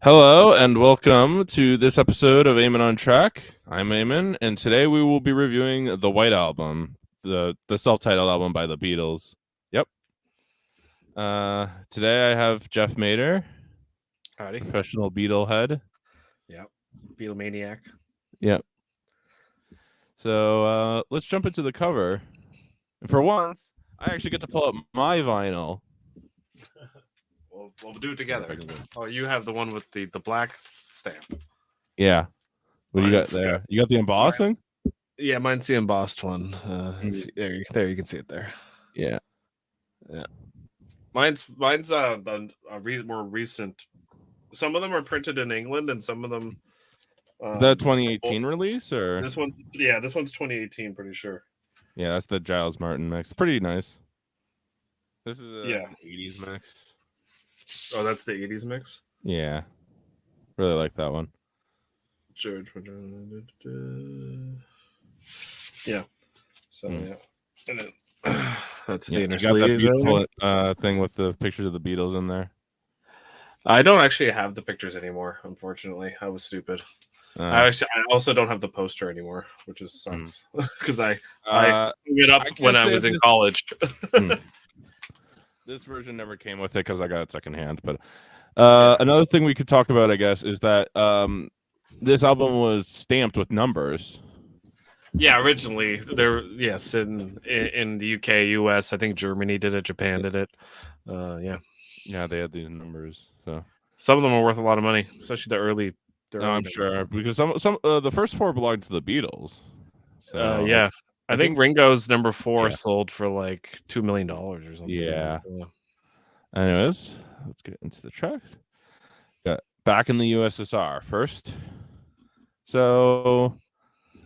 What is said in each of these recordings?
Hello and welcome to this episode of Eamon on Track. I'm Eamon, and today we will be reviewing the White Album, the self-titled album by the Beatles. Yep. Today I have Jeff Mader, Howdy. professional Beatle head. Yep. Beatle maniac. Yep. So let's jump into the cover. And for once, I actually get to pull up my vinyl. We'll do it together. Oh, you have the one with the black stamp. Yeah. What do you got Mine's there? You got the embossing? Yeah, mine's the embossed one. Mhm. There you can see it there. Yeah. Mine's more recent. Some of them are printed in England, and some of them. The 2018 release, or this one's 2018, pretty sure. Yeah, that's the Giles Martin mix. Pretty nice. This is Yeah. an 80s mix. Oh, that's the 80s mix? Yeah. Really like that one. George. Yeah. So, yeah. And then that's the inner you got that sleeve. beautiful thing with the pictures of the Beatles in there. I don't actually have the pictures anymore, unfortunately. I was stupid. I also don't have the poster anymore, which is sucks because I hung it up when I was in college. This version never came with it because I got it secondhand. But another thing we could talk about, I guess, is that this album was stamped with numbers. Yeah, originally in the UK, US, I think Germany did it, Japan did it. Yeah, they had these numbers. So some of them are worth a lot of money, especially the early. I'm sure because some the first four belonged to the Beatles. So yeah, I think Ringo's number 4 sold for like $2 million or something. Yeah. Anyways, let's get into the tracks. Got Back in the U.S.S.R. first. So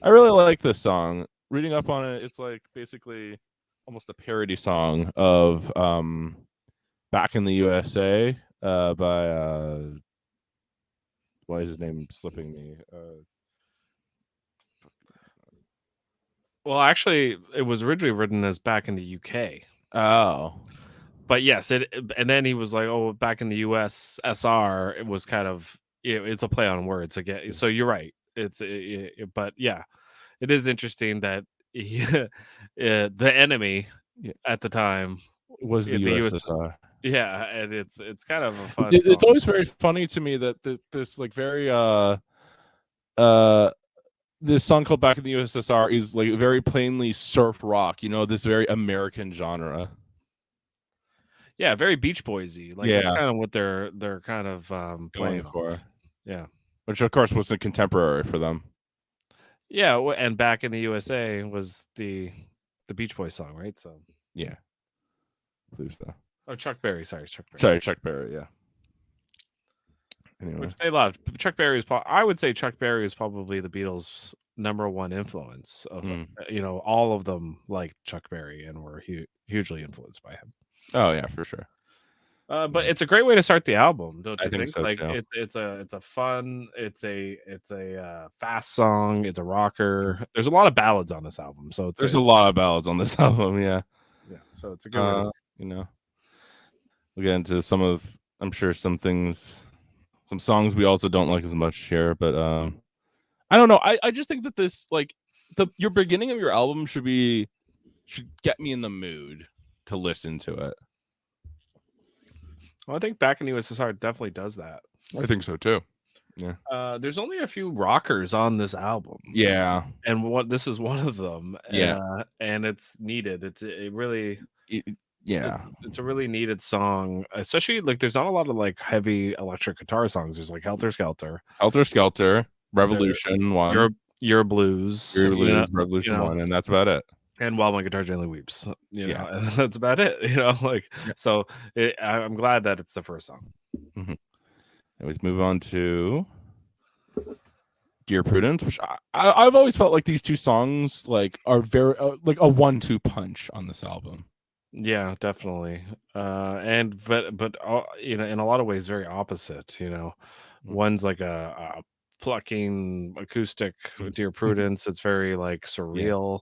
I really like this song. Reading up on it, it's like basically almost a parody song of Back in the USA by why is his name slipping me? Well, actually, it was originally written as Back in the UK. Oh. But yes, and then he was like, "Oh, back in the U.S.S.R." It was kind of it's a play on words again. So you're right. But yeah, it is interesting that the enemy at the time was the U.S.S.R. Yeah, and it's kind of a fun. It's always very funny to me that this like very this song called Back in the U.S.S.R. is like very plainly surf rock. This very American genre. Yeah, very Beach Boysy. Like that's kind of what they're kind of playing for. Yeah, which of course was a contemporary for them. Yeah, and Back in the USA was the Beach Boys song, right? So yeah, I believe so. Oh, Chuck Berry. Sorry, Chuck Berry. Sorry, Chuck Berry. Yeah. Anyway. Which they loved. Chuck Berry is. I would say Chuck Berry is probably the Beatles' number one influence. Of all of them like Chuck Berry and were hugely influenced by him. Oh yeah, for sure. But it's a great way to start the album, don't you think? So, like too. it's a fun, it's a fast song, it's a rocker. There's a lot of ballads on this album, so there's a lot of ballads on this album. Yeah. So it's a good we'll get into some of, I'm sure, some songs we also don't like as much here, but I don't know. I just think that this, like, your beginning of your album should get me in the mood to listen to it. Well, I think Back in the U.S.S.R. definitely does that. I think so too. Yeah. There's only a few rockers on this album. Yeah. And this is one of them. Yeah. And it's needed. It's a really needed song, especially like there's not a lot of like heavy electric guitar songs. There's like Helter Skelter, Revolution 1, Your Blues, Revolution 1, and that's about it. And While My Guitar Gently Weeps, and that's about it. So I'm glad that it's the first song. Mm-hmm. Anyways, move on to Dear Prudence, which I've always felt like these two songs like are very like a 1-2 punch on this album. Yeah, definitely. And but in a lot of ways very opposite. One's like a plucking acoustic Dear Prudence. It's very like surreal.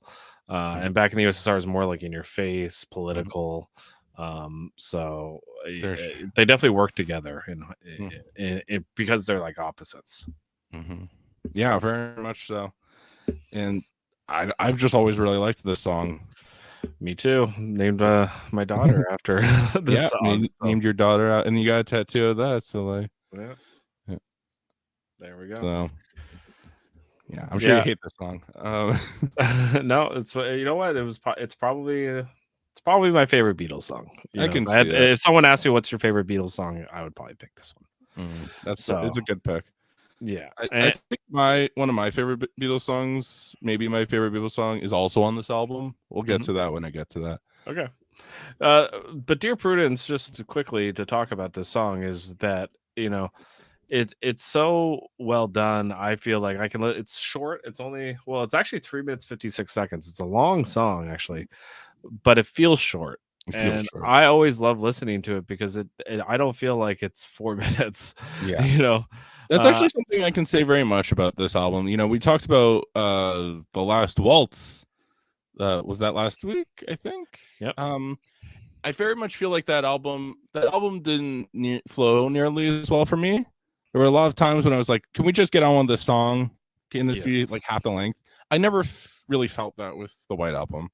And Back in the U.S.S.R. is more like in your face, political. So There's they definitely work together mm, because they're like opposites. mhm. Yeah, very much so. And I've just always really liked this song. Me too. Named my daughter after this Yeah, song. So named your daughter out, and you got a tattoo of that. So like, yeah, yeah, there we go. so yeah, I'm sure you Yeah. hate this song. No, it's you know what? It's probably my favorite Beatles song. You I know, can see that. if someone asked me what's your favorite Beatles song, I would probably pick this one. It's So a good pick. yeah, I think one of my favorite Beatles songs, maybe my favorite Beatles song, is also on this album. We'll get mhm, to that when I get to that. okay. But Dear Prudence, just quickly to talk about this song is that you know it's so well done. I feel like I can. It's short. It's only it's actually 3 minutes 56 seconds. It's a long song actually, but it feels short. It feels And short. I always love listening to it because I don't feel like it's 4 minutes. Yeah. You know, That's uh, actually something I can say very much about this album. You know, we talked about The Last Waltz. Was that last week, I think? yep. I very much feel like that album didn't flow nearly as well for me. There were a lot of times when I was like, can we just get on with this song? Can this be Yes. like half the length? I never really felt that with the White Album.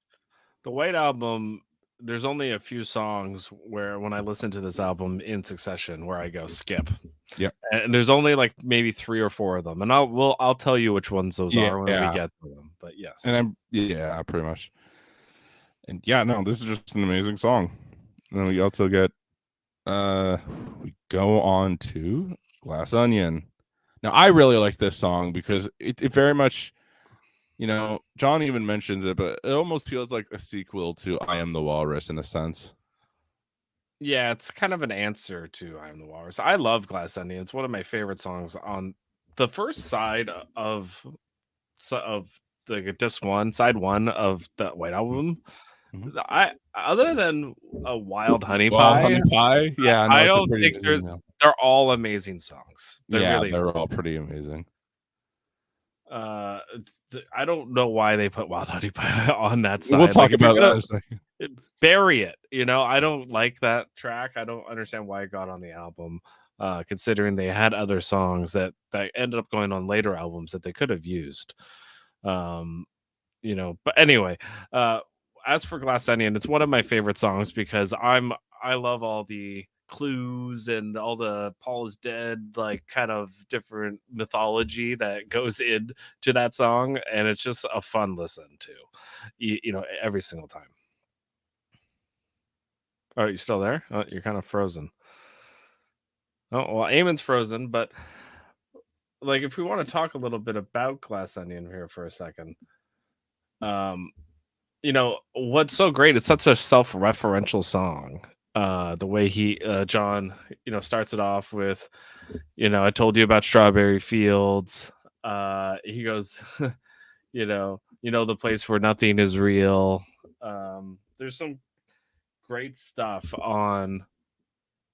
The White Album, there's only a few songs where when I listen to this album in succession where I go skip. Yeah. And there's only like maybe 3 or 4 of them. And I'll tell you which ones those are when we Yeah. get to them. But yes. And pretty much. And yeah, no, this is just an amazing song. And then we also get we go on to Glass Onion. Now I really like this song because it very much, you know, John even mentions it, but it almost feels like a sequel to I Am the Walrus in a sense. Yeah, it's kind of an answer to I Am the Walrus. I love Glass Onion. It's one of my favorite songs on the first side of the disc one, side one of the White Album. Mm-hmm. I other than a Wild Honey Well, Pie, Honey Pie, yeah, no, I it's a don't pretty think amazing. No. they're all amazing songs. They Yeah, really they're all pretty amazing. I don't know why they put Wild Honey Pie on that We'll side. Like talk if you're about that gonna in a second. bury it, I don't like that track. I don't understand why it got on the album. Considering they had other songs that ended up going on later albums that they could have used. Um, but anyway, uh as for Glass Onion, it's one of my favorite songs because I love all the clues and all the Paul is dead, like kind of different mythology that goes into that song, and it's just a fun listen to every single time. Oh, you still there? Oh, you're kind of frozen. Oh, well, Eamon's frozen, but like if we want to talk a little bit about Glass Onion here for a second, um what's so great, it's such a self-referential song. The way John starts it off with, I told you about strawberry fields. He goes, the place where nothing is real. There's some great stuff on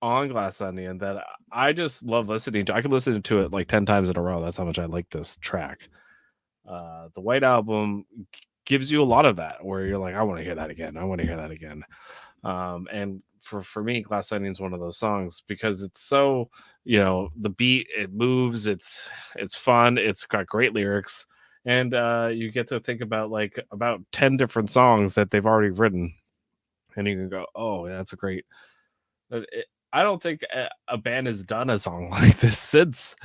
Glass Onion that I just love listening to. I could listen to it like 10 times in a row. That's how much I like this track. The White Album gives you a lot of that where you're like, I want to hear that again. I want to hear that again. And for me, Glass Onion is one of those songs because it's so, the beat, it moves, it's fun, it's got great lyrics, and you get to think about like about 10 different songs that they've already written, and you can go, oh, that's a great. I don't think a band has done a song like this since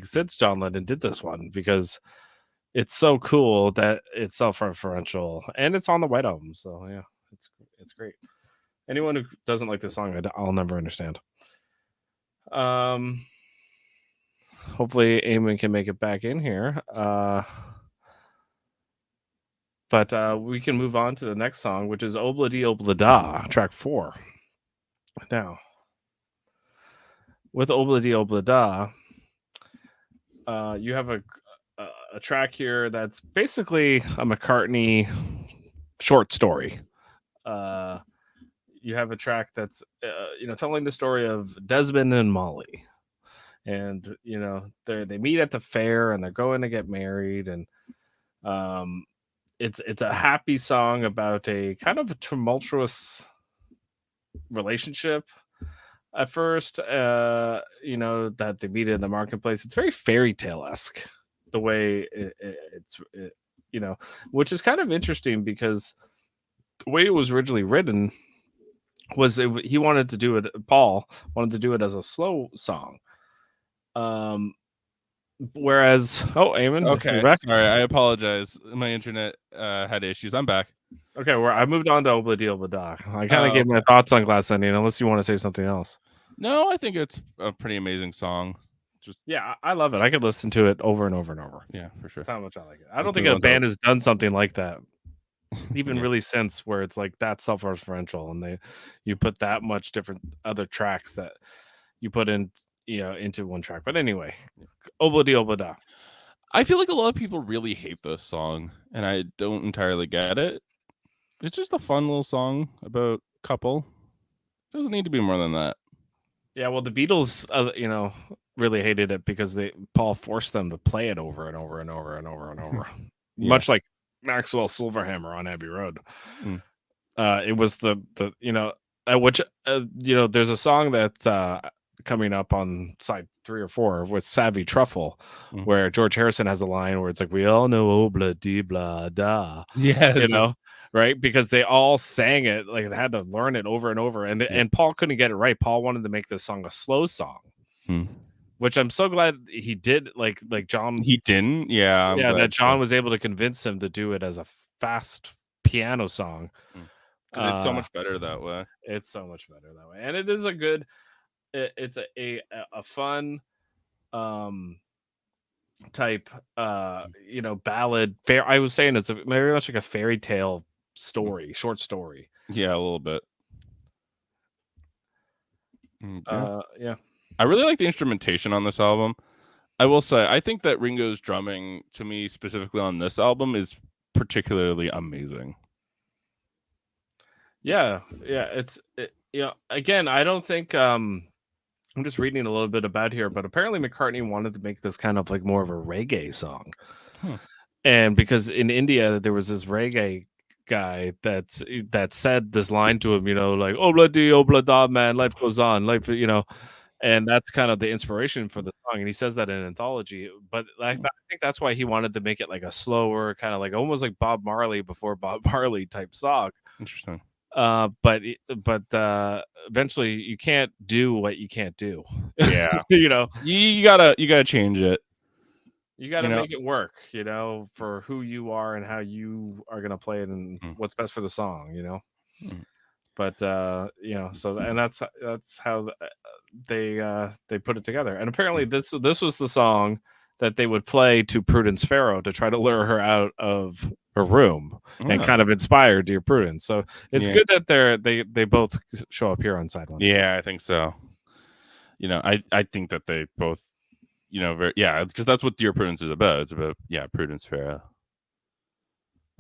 since John Lennon did this one, because it's so cool that it's self-referential and it's on the White Album. So yeah, it's great. Anyone who doesn't like this song, I'll never understand. Hopefully Eamon can make it back in here. But we can move on to the next song, which is Obla Di Obla Da, track 4. Now, with Obla Di Obla Da, you have a track here that's basically a McCartney short story. You have a track that's telling the story of Desmond and Molly, and they meet at the fair and they're going to get married, and it's a happy song about a kind of a tumultuous relationship at first, that they meet in the marketplace. It's very fairy tale-esque the way which is kind of interesting because the way it was originally written was he wanted to do it. Paul wanted to do it as a slow song. Whereas, Eamon, Okay, you're back. sorry, I apologize. My internet had issues. I'm back. Okay, where I moved on to Obla Di Obla Da. I kind of gave my thoughts on Glass Onion, unless you want to say something else. No, I think it's a pretty amazing song. Yeah, I love it. I could listen to it over and over and over. Yeah, for sure. That's how much I like it. I don't think a band has done something like that, even Yeah. really since, where it's like that self-referential, and you put that much different other tracks that you put in, into one track. But anyway, Obla Di Obla Da. I feel like a lot of people really hate this song, and I don't entirely get it. It's just a fun little song about a couple. It doesn't need to be more than that. Yeah, well, the Beatles, really hated it because Paul forced them to play it over and over and over and over and over, much like Maxwell Silverhammer on Abbey Road. It was which there's a song that's coming up on side 3 or 4 with Savvy Truffle, where George Harrison has a line where it's like, we all know obla di blah da. Yeah, right? Because they all sang it, like they had to learn it over and over, and Paul couldn't get it right. Paul wanted to make this song a slow song, which I'm so glad he did. Like John, he didn't. Yeah, that John was able to convince him to do it as a fast piano song, because it's so much better that way. It's so much better that way, and it is a good. It's a fun type ballad. I was saying it's very much like a fairy tale story, short story. Yeah, a little bit. Yeah. I really like the instrumentation on this album. I will say, I think that Ringo's drumming, to me specifically on this album, is particularly amazing. Yeah, it's again, I don't think I'm just reading a little bit about here, but apparently McCartney wanted to make this kind of like more of a reggae song. And because in India there was this reggae guy that said this line to him, like obla di obla da, man, life goes on, life, and that's kind of the inspiration for the song. And he says that in an anthology, but I think that's why he wanted to make it like a slower, kind of like almost like Bob Marley before Bob Marley type song. Interesting. But eventually you can't do what you can't do. Yeah. you gotta change it. You got to make it work, for who you are and how you are going to play it and what's best for the song, But so, and that's how they put it together. And apparently this was the song that they would play to Prudence Farrow to try to lure her out of her room and kind of inspire Dear Prudence. So it's good that they both show up here on side 1. Yeah, I think so. I think that they both, because that's what Dear Prudence is about. It's about Prudence Farrow.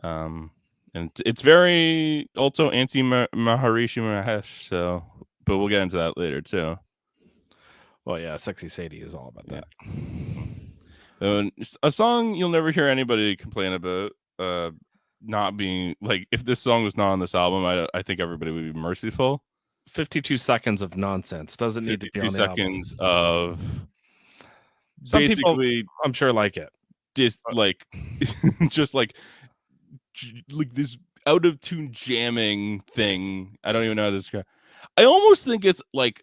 And it's very also anti Maharishi Mahesh. So, but we'll get into that later too. Well, yeah, Sexy Sadie is all about that. A song you'll never hear anybody complain about not being like, if this song was not on this album, I think everybody would be merciful. 52 seconds of nonsense doesn't need to be on the seconds album. Of some basically people, I'm sure, like it. Just like just like this out of tune jamming thing. I don't even know how to describe. I almost think it's like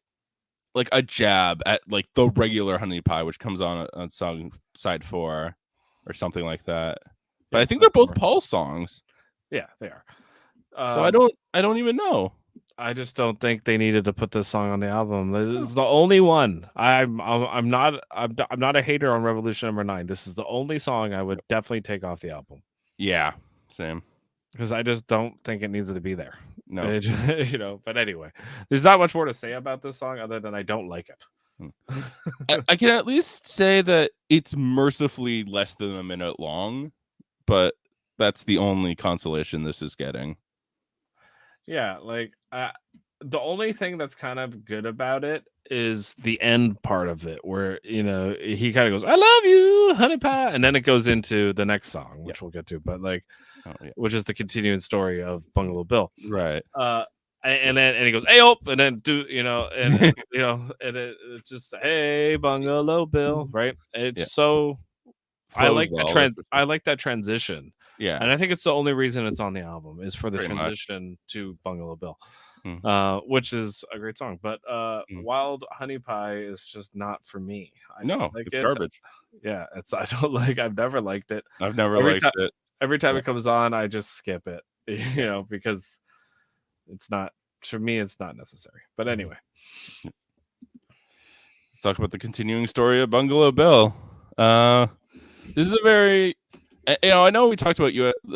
a jab at like the regular Honey Pie, which comes on song side 4 or something like that. But I think they're both Paul songs. Yeah, they are. So I don't even know. I just don't think they needed to put this song on the album. This is the only one. I'm not a hater on Revolution Number 9. This is the only song I would definitely take off the album. Yeah, same. Because I just don't think it needs to be there. No, But anyway, there's not much more to say about this song other than I don't like it. I can at least say that it's mercifully less than a minute long, but that's the only consolation this is getting. Yeah, like the only thing that's kind of good about it is the end part of it, where he kind of goes, "I love you, honey pie," and then it goes into the next song, which we'll get to, but which is the continuing story of Bungalow Bill, right? and he goes, "Hey, up," and then and it's just, "Hey, Bungalow Bill," right? Yeah, It's so I flows like the well. trend. That's for I sure. like that transition, Yeah, and I think it's the only reason it's on the album is for the pretty much. transition to Bungalow Bill, Mm, which is a great song. But mm. Wild Honey Pie is just not for me. I don't No, like it's it. garbage. Yeah, it's I don't like. I've never liked it. I've never Every liked time, it. every time Yeah, it comes on, I just skip it. yeah. Because it's not for me. It's not necessary. But Mhm. anyway, Let's talk about the continuing story of Bungalow Bill. Uh, this is a very, I know we talked about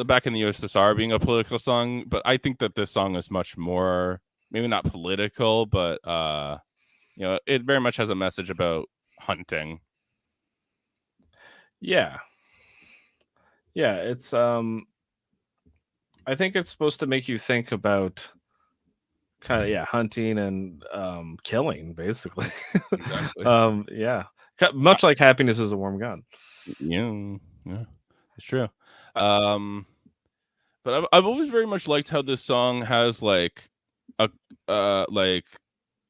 back in the USSR being a political song, but I think that this song is much more, maybe not political, but it very much has a message about hunting. yeah, yeah. It's I think it's supposed to make you think about kind of hunting and killing basically. Exactly. Yeah, Uh, much like Happiness is a Warm Gun. yeah, yeah, it's true. Uh, Um, but I've always very much liked how this song has a like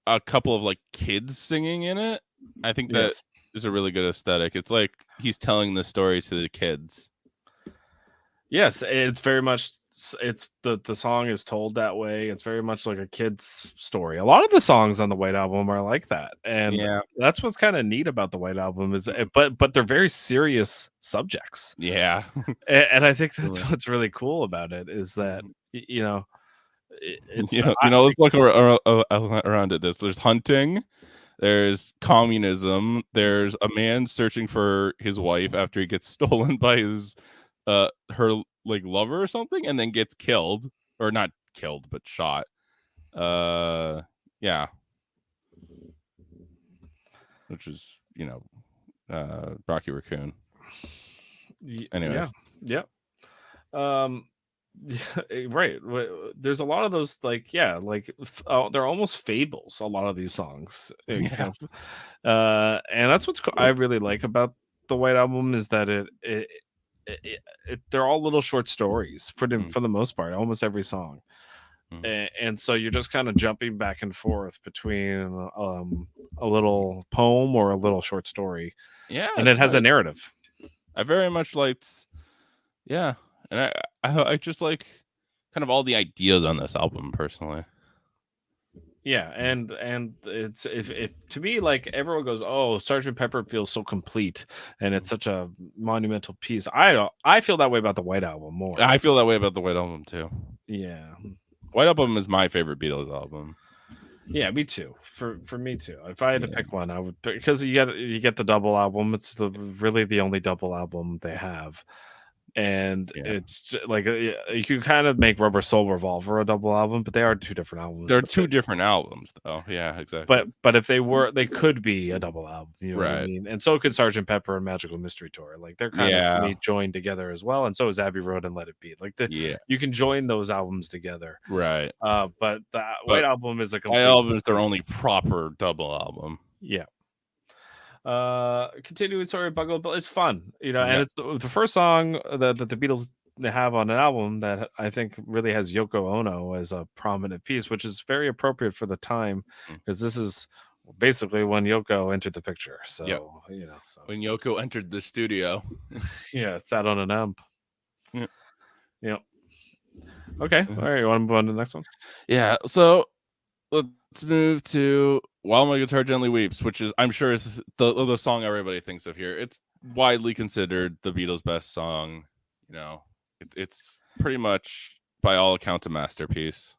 a couple of like kids singing in it. I think that yes. is a really good aesthetic. It's like he's telling the story to the kids. Yes, it's very much it's the song is told that way. It's very much like a kid's story. A lot of the songs on the White Album are like that, and Yeah. that's what's kind of neat about the White Album is, Mhm. but they're very serious subjects, Yeah. and I think that's Really. what's really cool about it is that Mhm. it's Let's look around at this. There's hunting, there's communism, there's a man searching for his wife after he gets stolen by her like lover or something, and then gets killed, or not killed but shot. Yeah, which is Rocky Raccoon. yeah, Anyways, yeah. Um, right. There's a lot of those, like, they're almost fables. A lot of these songs, yeah, and that's I really like about the White Album is that they're all little short stories mm, for the most part, almost every song, mm. and so you're just kind of jumping back and forth between a little poem or a little short story, Yeah, and it it's has a nice. narrative. I very much liked, yeah, and I just like kind of all the ideas on this album personally. Yeah, and it's if it to me, like, everyone goes, "Oh, Sergeant Pepper feels so complete and it's Mm. such a monumental piece." I feel that way about the White Album more. I feel that way about the White Album too. Yeah. White Album is my favorite Beatles album. Yeah, me too. For me too. If I had to Yeah, pick one, I would because you get the double album. It's really the only double album they have. And yeah. it's like you can kind of make Rubber Soul Revolver a double album, but they are two different albums. They're two different albums though. Yeah, exactly. But if they were, they could be a double album, you know what I Right. mean? And so could Sergeant Pepper and Magical Mystery Tour. Like, they're kind of, to Yeah. me, joined together as well, and so is Abbey Road and Let It Be. Like, Yeah. you can join those albums together. Right. But the White But Album is a White complete Album is their piece. only proper double album. Yeah. Continuing story of Bungalow Bill. It's fun, and Yeah. it's the first song that the Beatles have on an album that I think really has Yoko Ono as a prominent piece, which is very appropriate for the time Mm. because this is basically when Yoko entered the picture. Yep. So so When Yoko entered the studio. yeah, it sat on an amp. Yeah. Yeah. Okay. All Mhm. right. You want to move on to the next one? Yeah. So let's move to While My Guitar Gently Weeps, which is, I'm sure, is the song everybody thinks of here. It's widely considered the Beatles' best song. It's pretty much, by all accounts, a masterpiece.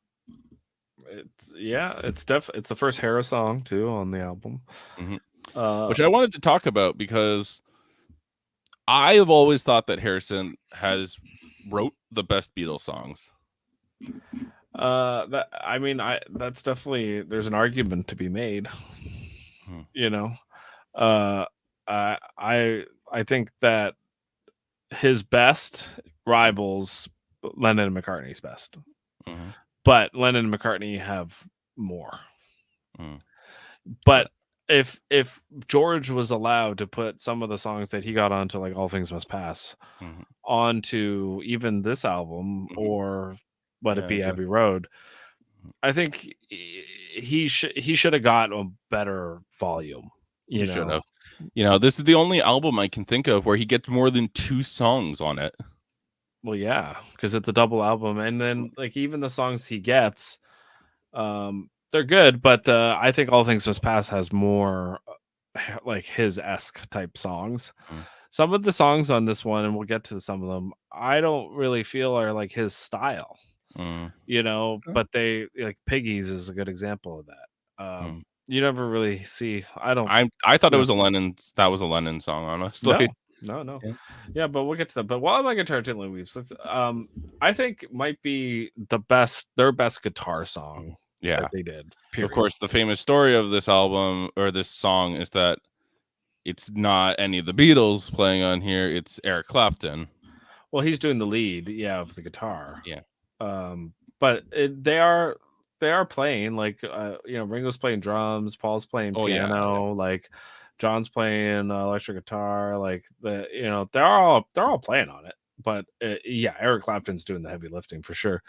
It's the first Hera song too on the album. Mhm. Uh, Which I wanted to talk about because I have always thought that Harrison has wrote the best Beatles songs. that I mean, that's definitely there's an argument to be made. Hmm. You know, uh, I think that his best rivals Lennon and McCartney's best, Mhm. but Lennon and McCartney have more. Mhm. But if George was allowed to put some of the songs that he got onto, like All Things Must Pass, Mhm. onto even this album Mhm. or Let It Yeah, Be exactly. Abbey Road, I think he should have got a better volume. He should have. This is the only album I can think of where he gets more than 2 songs on it. Well, yeah, because it's a double album, and then like even the songs he gets, they're good, but I think All Things Must Pass has more like his esque type songs. Some of the songs on this one, and we'll get to some of them, I don't really feel are like his style. But they like Piggies is a good example of that. You never really see. I thought it was that was a Lennon song, honestly. No. Yeah, but we'll get to that. But while I get to Argently Weeps, I think might be their best guitar song. Yeah, that they did. Period. Of course, the famous story of this album or this song is that it's not any of the Beatles playing on here; it's Eric Clapton. Well, he's doing the lead, of the guitar. Yeah. But they are playing like Ringo's playing drums, Paul's playing piano, like John's playing electric guitar, like they're all playing on it. But Eric Clapton's doing the heavy lifting for sure.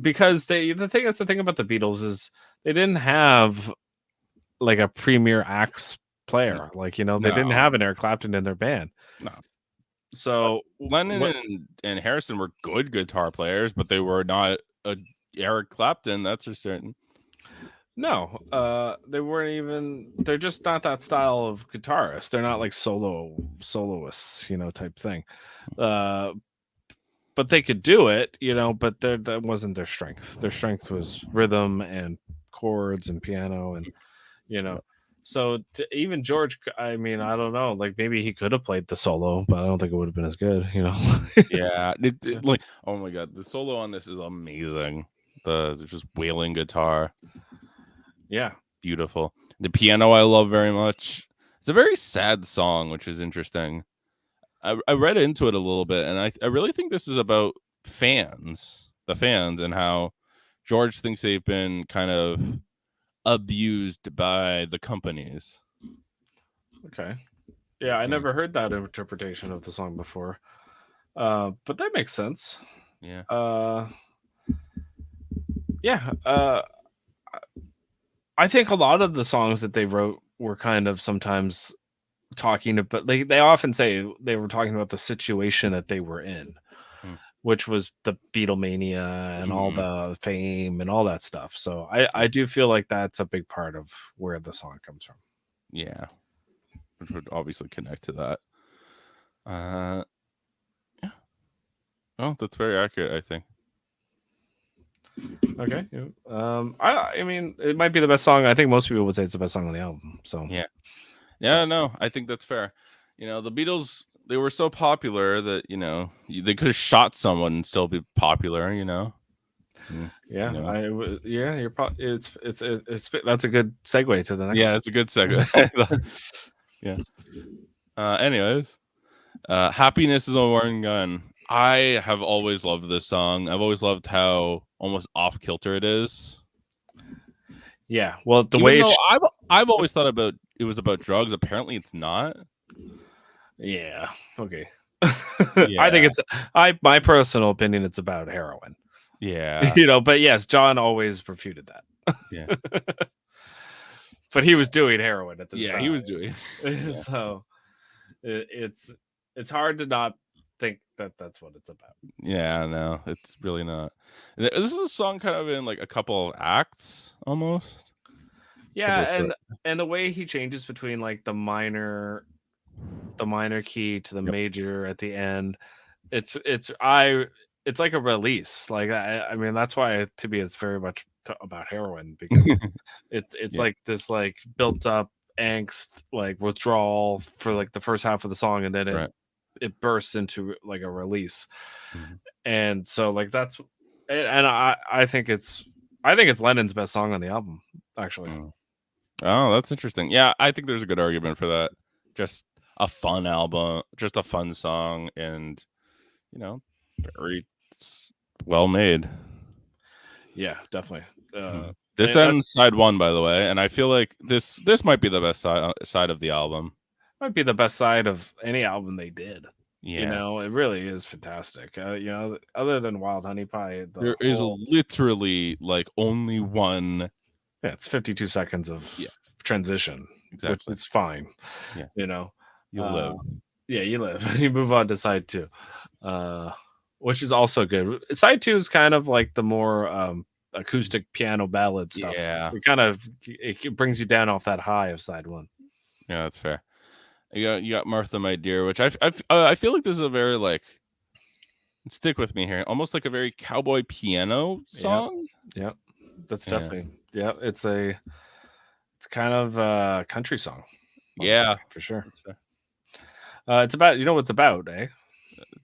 Because the thing about the Beatles is they didn't have like a premier axe player, like they didn't have an Eric Clapton in their band. No. So Lennon and Harrison were good guitar players, but they were not a Eric Clapton, that's for certain. No, they weren't even. They're just not that style of guitarist. They're not like soloists, type thing. But they could do it, But that wasn't their strength. Their strength was rhythm and chords and piano, and So even George, I mean, I don't know. Like maybe he could have played the solo, but I don't think it would have been as good. Yeah, like oh my god, the solo on this is amazing. The just wailing guitar. Yeah, beautiful. The piano I love very much. It's a very sad song, which is interesting. I read into it a little bit, and I really think this is about the fans, and how George thinks they've been kind of abused by the companies. Okay. Yeah, I never heard that interpretation of the song before. But that makes sense. Yeah. I think a lot of the songs that they wrote were kind of sometimes talking about, they often say they were talking about the situation that they were in, which was the Beatlemania and all the fame and all that stuff. So I do feel like that's a big part of where the song comes from. Yeah, which would obviously connect to that. Yeah. Oh, that's very accurate, I think. Okay. I mean, it might be the best song. I think most people would say it's the best song on the album. So yeah, no, I think that's fair. The Beatles, they were so popular that they could have shot someone and still be popular. You're probably it's that's a good segue to the next. Yeah, it's a good segue. Yeah. Anyways, Happiness is a Warren Gun. I have always loved this song. I've always loved how almost off kilter it is. Yeah, well, I've always thought it was about drugs. Apparently, it's not. Yeah. Okay. I think it's my personal opinion. It's about heroin. Yeah. But yes, John always refuted that. Yeah. But he was doing heroin at the time. Yeah, he was doing. So it's hard to not think that that's what it's about. Yeah, no, it's really not. This is a song kind of in like a couple of acts almost. Yeah, and the way he changes between like the minor key to the major at the end, it's like a release. Like I mean, that's why to me it's very much about heroin, because it's like this like built up angst, like withdrawal for like the first half of the song, and then it bursts into like a release. And so like that's, and I think it's Lennon's best song on the album, actually. Oh, that's interesting. Yeah, I think there's a good argument for that. Just a fun album, just a fun song, and very well made. Yeah, definitely. This ends side 1, by the way, and I feel like this might be the best side of the album. Might be the best side of any album they did. You Yeah. know, it really is fantastic. You know, other than Wild Honey Pie, the There is whole literally like only one. yeah, it's 52 seconds Yeah, of transition, which exactly. is fine. Yeah, You know, you uh, live. yeah, you live. You move on to side two, uh, which is also good. Side two is kind of like the more acoustic piano ballad stuff. Yeah, It brings you down off that high of side one. yeah, that's fair. You got Martha, My Dear, which I feel like this is a very like stick with me here, almost like a very cowboy piano Yep, song. yep. That's Yeah, definitely yeah. It's kind of a country song, yeah, for sure. that's fair. It's about you know what it's about, eh?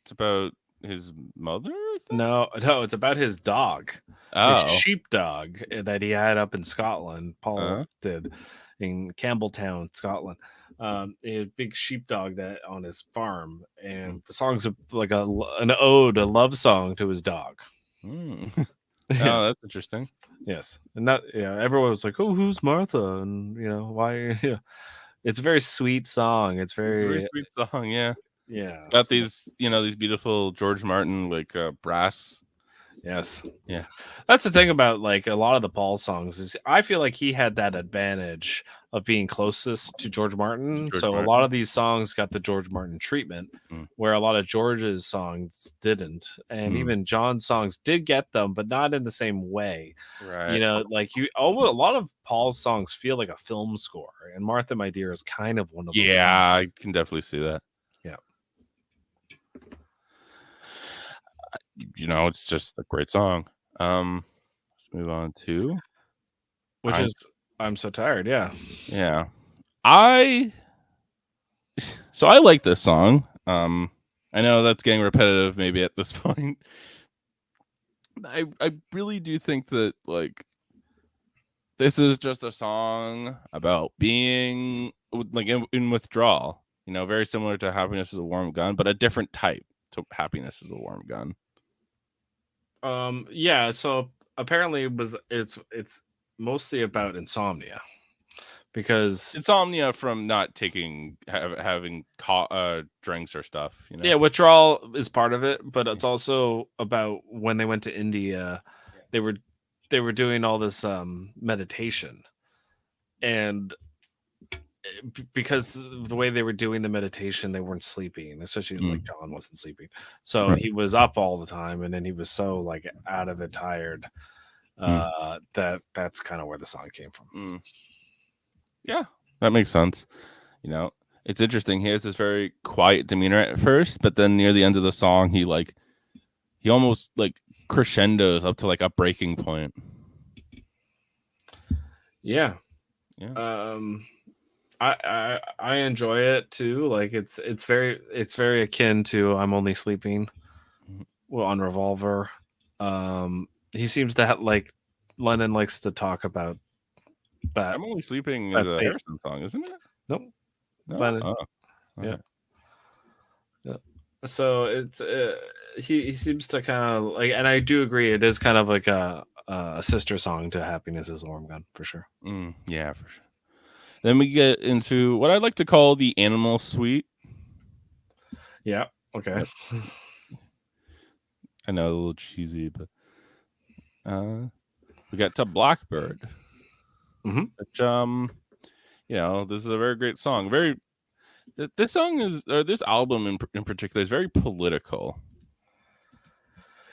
It's about his mother, I think. No, no, it's about his dog, his Oh, sheepdog that he had up in Scotland. Paul uh, did in Campbelltown, Scotland. A big sheepdog that on his farm, mm, and the song's like an ode, a love song to his dog. mm. Yeah, Oh, that's interesting. yes, and that yeah, everyone was like, "Oh, who's Martha?" And you know why? Yeah, it's a very sweet song. It's It's a very very sweet song. Yeah, it's yeah, got these these beautiful George Martin like brass. yes. Yeah, That's the thing about like a lot of the Paul songs is I feel like he had that advantage of being closest to George Martin. George So a lot Martin. of these songs got the George Martin treatment Mm, where a lot of George's songs didn't. And mm, even John's songs did get them, but not in the same way. You right. know, like a lot of Paul's songs feel like a film score, and Martha My Dear is kind of one of those Yeah, I moments. can definitely see that. Yeah. It's just a great song. Let's move on to Which I'm is I'm so tired. Yeah. yeah. I so I like this song. I know that's getting repetitive maybe at this point. I really do think that like this is just a song about being like in withdrawal. Very similar to Happiness is a Warm Gun, but a different type to Happiness is a Warm Gun. Yeah, so apparently it's mostly about insomnia because Insomnia from not taking having drinks or stuff. yeah, withdrawal is part of it, but Yeah. it's also about when they went to India, they were they were doing all this meditation and because of the way they were doing the meditation, they weren't sleeping, especially like Mm, John wasn't sleeping. So right. he was up all the time and then he was so like out of it tired Mm, that's kind of where the song came from. mm. Yeah, that makes sense. You know, it's interesting. He has this very quiet demeanor at first, but then near the end of the song, he almost like crescendos up to like a breaking point. Yeah. Yeah. Um I enjoy it too. Like it's very akin to I'm Only Sleeping Mhm. well on Revolver. He seems to have like Lennon likes to talk about that I'm Only Sleeping is that a thing. Harrison song, isn't it? Nope. No. Lennon. Oh, Yeah. okay. Yeah. So it's he seems to kind of like and I do agree it is kind of like a sister song to Happiness is a Warm Gun for sure. Yeah, for sure. Then we get into what I'd like to call the Animal Suite. Yeah. Okay. Yep. I know a little cheesy, but we got to Blackbird, Mhm. which this is a very great song. This song is or this album in particular is very political.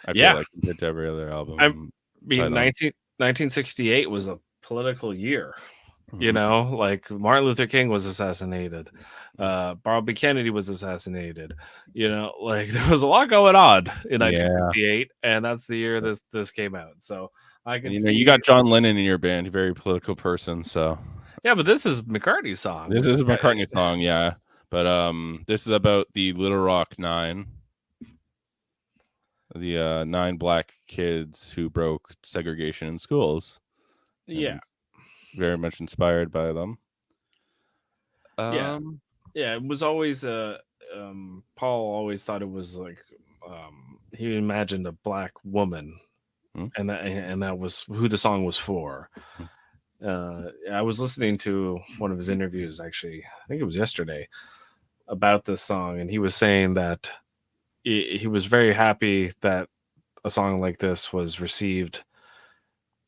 I feel Yeah. like compared to every other I album by mean them. 1968 was a political year. You Mhm. know, like Martin Luther King was assassinated, Bobby Kennedy was assassinated. You know, like there was a lot going on in Yeah. 1968, and that's the year So, this came out. So I and, can you see, got John Lennon in your band, a very political person. So yeah, but this is McCartney's song, this which is is a McCartney song, yeah. But this is about the Little Rock Nine, the 9 black kids who broke segregation in schools, yeah, and very much inspired by them. yeah, Um, yeah. It was always Paul always thought it was like he imagined a black woman, mm, and that was who the song was for. mm, I was listening to one of his interviews actually. I think it was yesterday, about this song, and he was saying that he was very happy that a song like this was received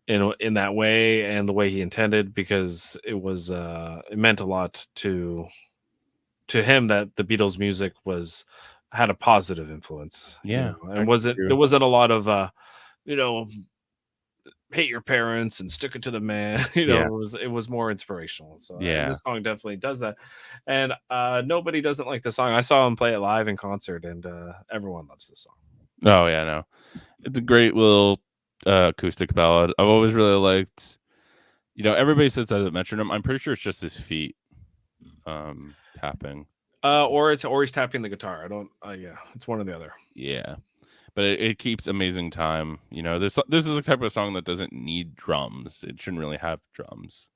in that way and the way he intended, because it meant a lot to him that the Beatles music was had a positive influence, Yeah, I and wasn't agree. there wasn't a lot of you know hate your parents and stick it to the man. Yeah, It was more inspirational. So yeah. this song definitely does that, and nobody doesn't like the song. I saw him play it live in concert, and everyone loves this song. Oh yeah, no, it's a great little acoustic ballad. I've always really liked. Everybody says that metronome. I'm pretty sure it's just his feet tapping. Or he's tapping the guitar. I don't. Yeah, it's one or the other. Yeah, but it keeps amazing time. This is a type of song that doesn't need drums. It shouldn't really have drums.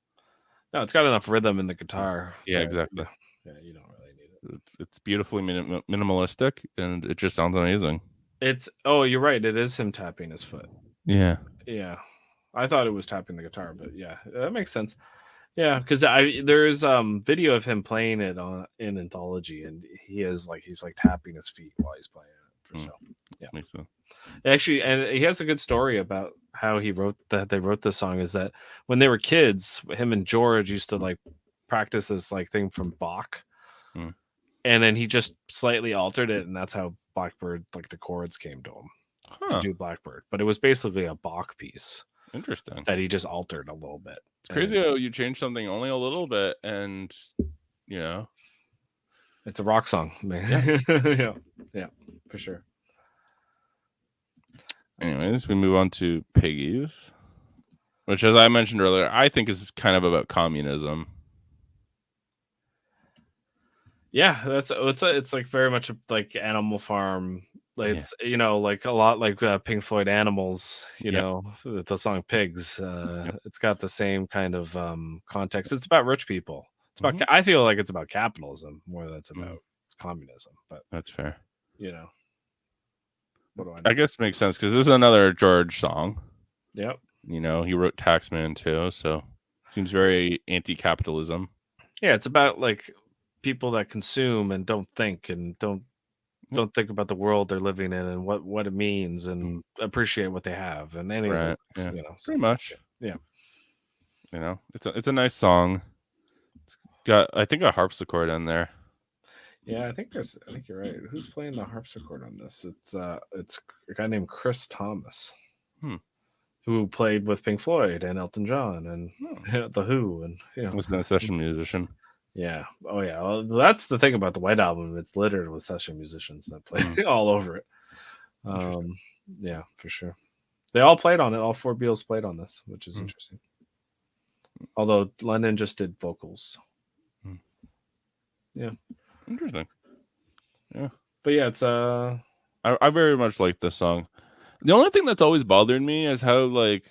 No, it's got enough rhythm in the guitar. Yeah, That, exactly. yeah, you don't really need it. It's beautifully minimalistic, and it just sounds amazing. You're right. It is him tapping his foot. Yeah. Yeah, I thought it was tapping the guitar, but yeah, that makes sense. Yeah, because there's video of him playing it in Anthology, and he's like tapping his feet while he's playing it for show. Yeah, Makes sense. actually, and he has a good story about how they wrote this song. Is that when they were kids, him and George used to like practice this like thing from Bach, Mm. and then he just slightly altered it, and that's how Blackbird, like the chords came to him to Huh. do Blackbird. But it was basically a Bach piece Interesting. that he just altered a little bit. It's crazy how you change something only a little bit, and it's a rock song, man. Yeah, for sure. Anyways, we move on to Piggies, which, as I mentioned earlier, I think is kind of about communism. Yeah, it's like very much like Animal Farm. Like it's like a lot like Pink Floyd Animals. The song Pigs. It's got the same kind of context. It's about rich people. It's about. I feel like it's about capitalism more than it's about communism. But that's fair. What do I know? I guess it makes sense because this is another George song. Yep. He wrote Taxman too, so seems very anti-capitalism. Yeah, it's about like people that consume and don't think and don't think about the world they're living in and what it means and appreciate what they have and any of those things, pretty much. Yeah. It's a nice song. It's got, I think, a harpsichord in there. Yeah, I think you're right. Who's playing the harpsichord on this? It's a guy named Chris Thomas. Who played with Pink Floyd and Elton John and The Who, and He's been a session musician. Yeah. Oh yeah. Well, that's the thing about the White Album. It's littered with session musicians that play all over it. Yeah, for sure. They all played on it. All four Beatles played on this, which is interesting. Although Lennon just did vocals. Yeah. Interesting. Yeah. But yeah, it's I very much like this song. The only thing that's always bothered me is how like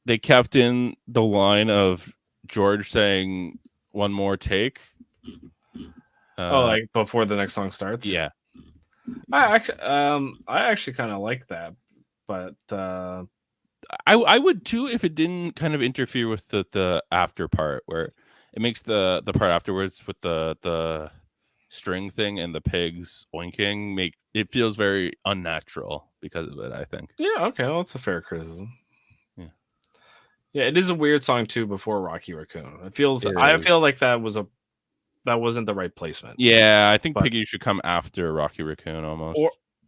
they kept in the line of George saying one more take. Like before the next song starts. Yeah. I actually kind of like that, but I would too if it didn't kind of interfere with the after part where it makes the part afterwards with the string thing and the pigs oinking it feels very unnatural because of it, I think. Yeah, okay, well, that's a fair criticism. Yeah, it is a weird song too before Rocky Raccoon. I feel like that wasn't the right placement. Yeah, I think Piggy should come after Rocky Raccoon almost.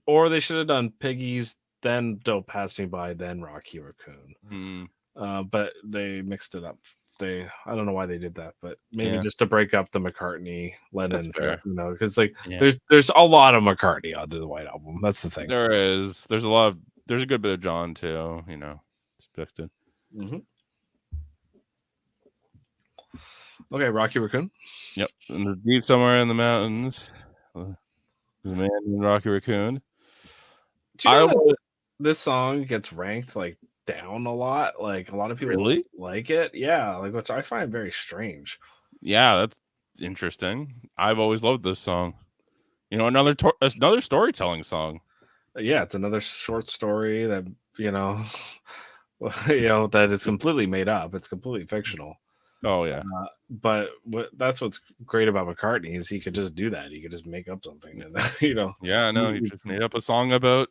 Or they should have done Piggies, then Don't Pass Me By, then Rocky Raccoon. But they mixed it up. I don't know why they did that, but maybe just to break up the McCartney Lennon, because there's a lot of McCartney onto the White Album. That's the thing. There is. There's a good bit of John too. Expected. Okay, Rocky Raccoon. Yep, and deep somewhere in the mountains, there's a man named Rocky Raccoon. Do you know this song gets ranked like down a lot? Like a lot of people really like it. Yeah, like which I find very strange. Yeah, that's interesting. I've always loved this song. Another storytelling song. Yeah, it's another short story that that is completely made up. It's completely fictional. Oh yeah. But that's what's great about McCartney is he could just do that. He could just make up something, and Yeah, I know. He just made up a song about,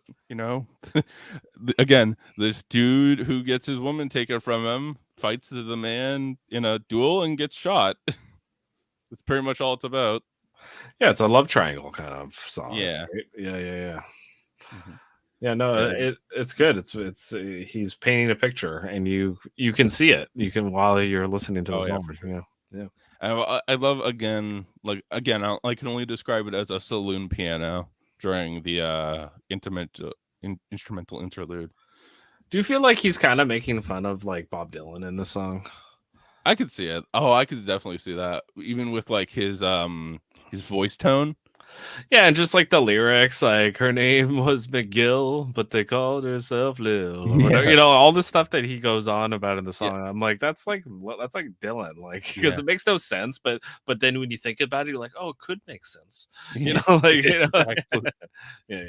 again, this dude who gets his woman taken from him, fights the man in a duel and gets shot. That's pretty much all it's about. Yeah, it's a love triangle kind of song. Yeah. Right? Yeah. Mhm. Yeah, no, Yeah. it's good. It's he's painting a picture, and you can see it. You can while you're listening to the Oh yeah, song. for sure. Yeah. I love again I can only describe it as a saloon piano during the instrumental interlude. Do you feel like he's kind of making fun of like Bob Dylan in the song? I could see it. Oh, I could definitely see that. Even with like his voice tone. Yeah, and just like the lyrics, like her name was McGill, but they called herself Lil, or whatever. Yeah. All the stuff that he goes on about in the Yeah. song. I'm like, that's like Dylan, like because Yeah. it makes no sense, but then when you think about it, you're like, oh, it could make sense. Yeah. Like Exactly. yeah.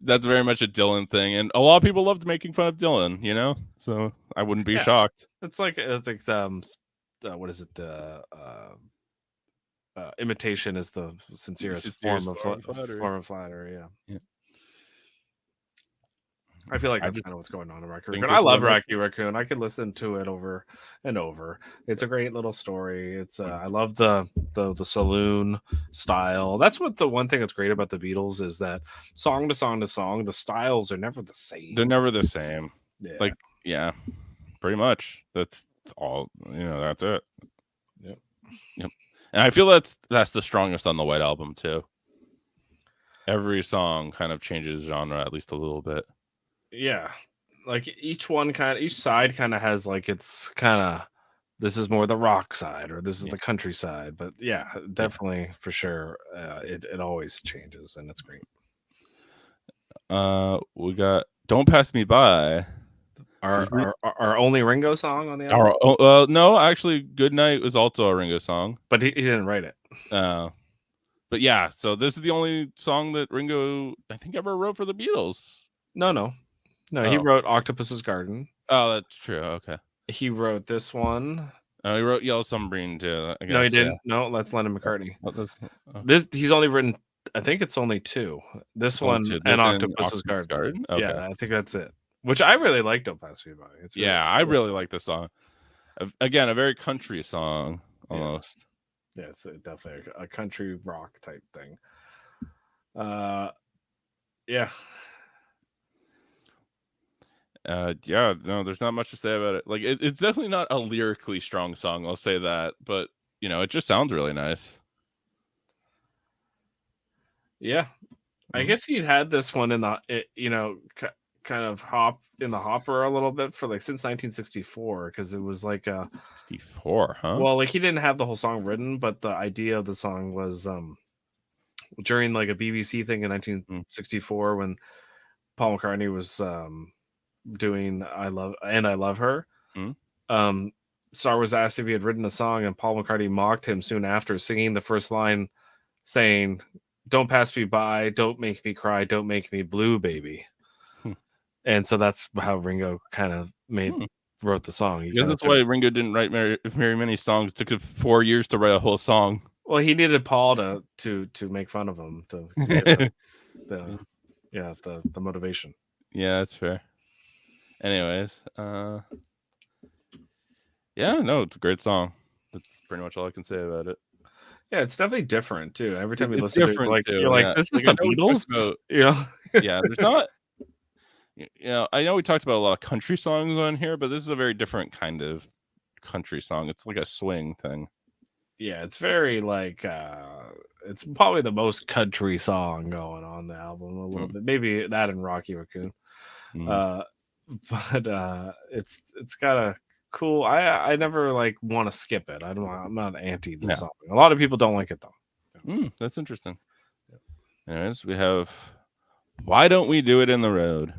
That's very much a Dylan thing, and a lot of people loved making fun of Dylan, so I wouldn't be Yeah. shocked. It's like I think what is it imitation is the sincerest form of flattery. Yeah. I feel like I that's just kind of what's going on in Rocky think Raccoon. I it's the love most. Rocky Raccoon. I could listen to it over and over. It's a great little story. It's I love the saloon style. That's what the one thing that's great about the Beatles is that song to song to song, the styles are never the same. They're never the same. Yeah. Like, yeah, pretty much. That's all. That's it. Yep. And I feel that's the strongest on the White Album too. Every song kind of changes genre at least a little bit. Yeah. Like each side kind of has like it's kind of this is more the rock side or this is the country side, but yeah, definitely for sure it always changes and it's great. We got "Don't Pass Me By." Our only Ringo song on the album. No, actually, "Good Night" was also a Ringo song, but he didn't write it. But yeah, so this is the only song that Ringo I think ever wrote for the Beatles. No, he wrote "Octopus's Garden." Oh, that's true. Okay. He wrote this one. Oh, he wrote "Yellow Submarine" too. I guess, no, he didn't. Yeah. No, that's Lennon McCartney. This he's only written. I think it's only two. This one and "Octopus's Garden." Okay. Yeah, I think that's it. Which I really like. "Don't Pass Me By." It's really I really like this song. Again, a very country song almost. Yeah, it's definitely a country rock type thing. Yeah. No, there's not much to say about it. Like, it's definitely not a lyrically strong song, I'll say that, but it just sounds really nice. Yeah, I guess he'd had this one in the kind of hop in the hopper a little bit for like since 1964 because it was like 64, huh? Well, like he didn't have the whole song written, but the idea of the song was during like a BBC thing in 1964 when Paul McCartney was doing I Love Her. Starr was asked if he had written a song, and Paul McCartney mocked him soon after, singing the first line, saying, "Don't pass me by, don't make me cry, don't make me blue, baby." And so that's how Ringo kind of wrote the song. I guess that's why Ringo didn't write very many songs. It took him 4 years to write a whole song. Well, he needed Paul to make fun of him to get the motivation. Yeah, that's fair. Anyways, it's a great song. That's pretty much all I can say about it. Yeah, it's definitely different too. Every time you listen to it, too, you're like, this is the Beatles. Yeah, there's not. I know we talked about a lot of country songs on here, but this is a very different kind of country song. It's like a swing thing. Yeah, it's very like it's probably the most country song going on the album a little bit. Maybe that and Rocky Raccoon. But it's got a cool. I never like want to skip it. I'm not anti the song. A lot of people don't like it though. That's interesting. Anyways, we have "Why Don't We Do It in the Road."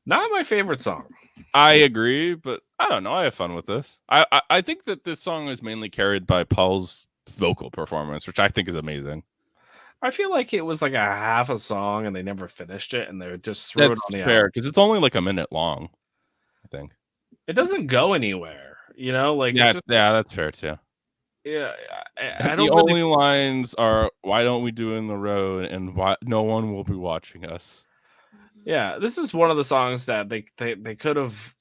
Not my favorite song. I agree, but I don't know. I have fun with this. I think that this song is mainly carried by Paul's vocal performance, which I think is amazing. I feel like it was like a half a song and they never finished it and they just threw it on the album. Because it's only like a minute long, I think. It doesn't go anywhere. You know, like Yeah, it's just that's fair too. yeah. I The don't really. only lines are, "Why don't we do in the road?" and "Why no one will be watching us." Yeah, this is one of the songs that they could have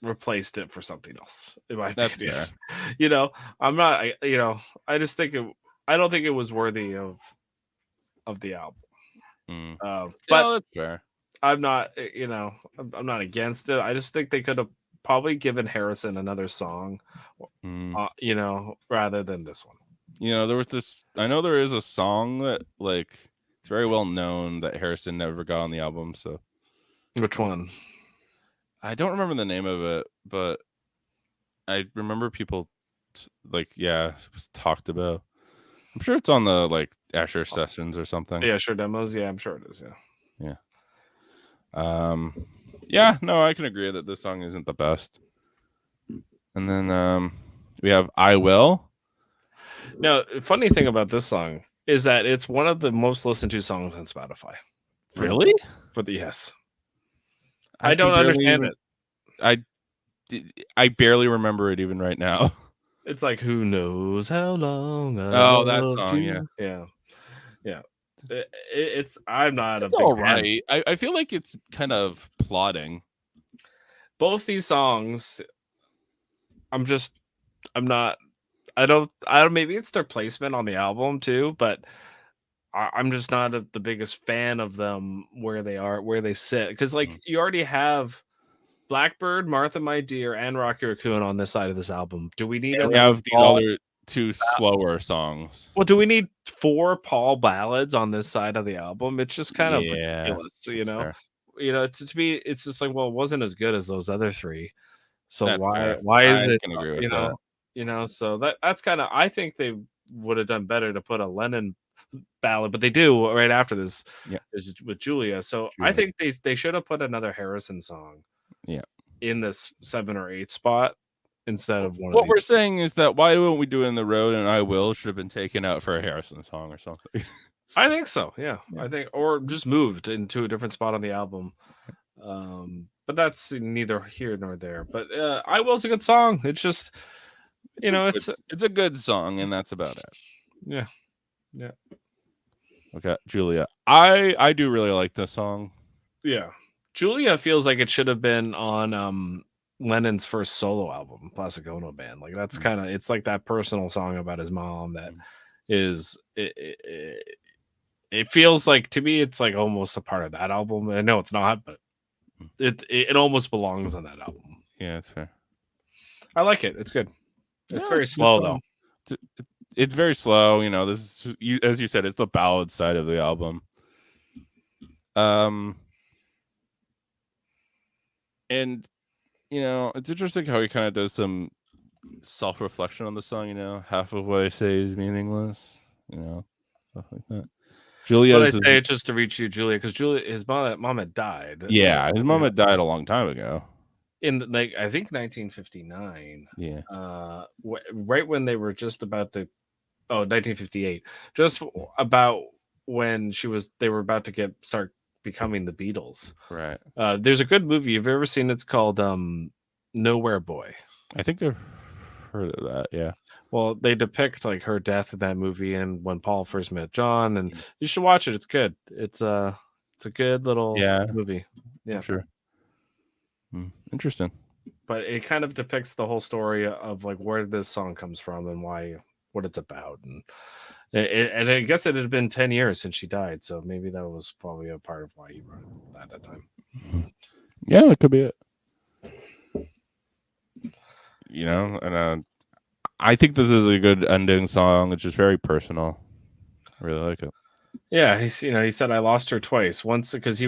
replaced it for something else, in my That's opinion. fair. You know, I'm not. I just think it. I don't think it was worthy of the album. Mm. But Yeah, that's fair. I'm not. I'm not against it. I just think they could have probably given Harrison another song, Mm. rather than this one. There was this. I know there is a song that it's very well known that Harrison never got on the album. So Which one? I don't remember the name of it, but I remember people it was talked about. I'm sure it's on the Asher sessions or something. Yeah, sure demos. Yeah, I'm sure it is. Yeah. Yeah. Yeah. No, I can agree that this song isn't the best. And then we have "I Will." Now, funny thing about this song is that it's one of the most listened to songs on Spotify. Really? For the yes. I don't can barely understand even. it. I barely remember it even right now. It's like, who knows how long I Oh, that loved song. Yeah. you. Yeah. It's I'm not a It's big all fan. right. I feel like it's kind of plodding. Both these songs, I'm not. I don't. Maybe it's their placement on the album too, but I'm just not the biggest fan of them where they sit. Because Mm. you already have Blackbird, Martha My Dear, and Rocky Raccoon on this side of this album. Do we need And we another have these Paul? other two slower songs. Well, do we need 4 Paul ballads on this side of the album? It's just kind of Yeah, ridiculous, you that's know. fair. To me, it's just like, well, it wasn't as good as those other 3. So That's fair. why is I it, can agree with that. so that's kind of, I think they would have done better to put a Lennon ballad, but they do right after this Yeah. is with Julia. So I Julia. think they should have put another Harrison song Yeah. in this 7 or 8 spot instead of one of What these. we're saying is that "Why Don't We Do in the Road" and "I Will" should have been taken out for a Harrison song or something. I think so. Yeah. Yeah. I think, or just moved into a different spot on the album. But that's neither here nor there. But "I Will's" a good song. It's just, It's a good song, and that's about it. yeah. Okay, Julia. I do really like this song. Yeah. Julia feels like it should have been on Lennon's first solo album, Plastic Ono Band. Like that's kind of, it's like that personal song about his mom that is it feels like, to me, it's like almost a part of that album. I know it's not, but it almost belongs on that album. Yeah, that's fair. I like it. It's good. It's Yeah, very it's a good slow song. though. It's very slow. This is, as you said, it's the ballad side of the album. And it's interesting how he kind of does some self-reflection on the song. Half of what I say is meaningless. Stuff like that. But I Julia's say it just to reach you, Julia, because his mom had died. Yeah, his mom had died a long time ago. In I think 1959. Yeah. Right when they were just about to, 1958, just about when they were about to start becoming the Beatles. Right. There's a good movie. You've ever seen? It's called Nowhere Boy. I think I've heard of that. Yeah. Well, they depict like her death in that movie and when Paul first met John, and you should watch it. It's good. It's a good little movie. Yeah, I'm sure. Interesting. But it kind of depicts the whole story of like where this song comes from and what it's about, and I guess it had been 10 years since she died, so maybe that was probably a part of why you wrote it at that time. Yeah, that could be it. And I think this is a good ending song. It's just very personal. I really like it. Yeah, he said, I lost her twice. Once because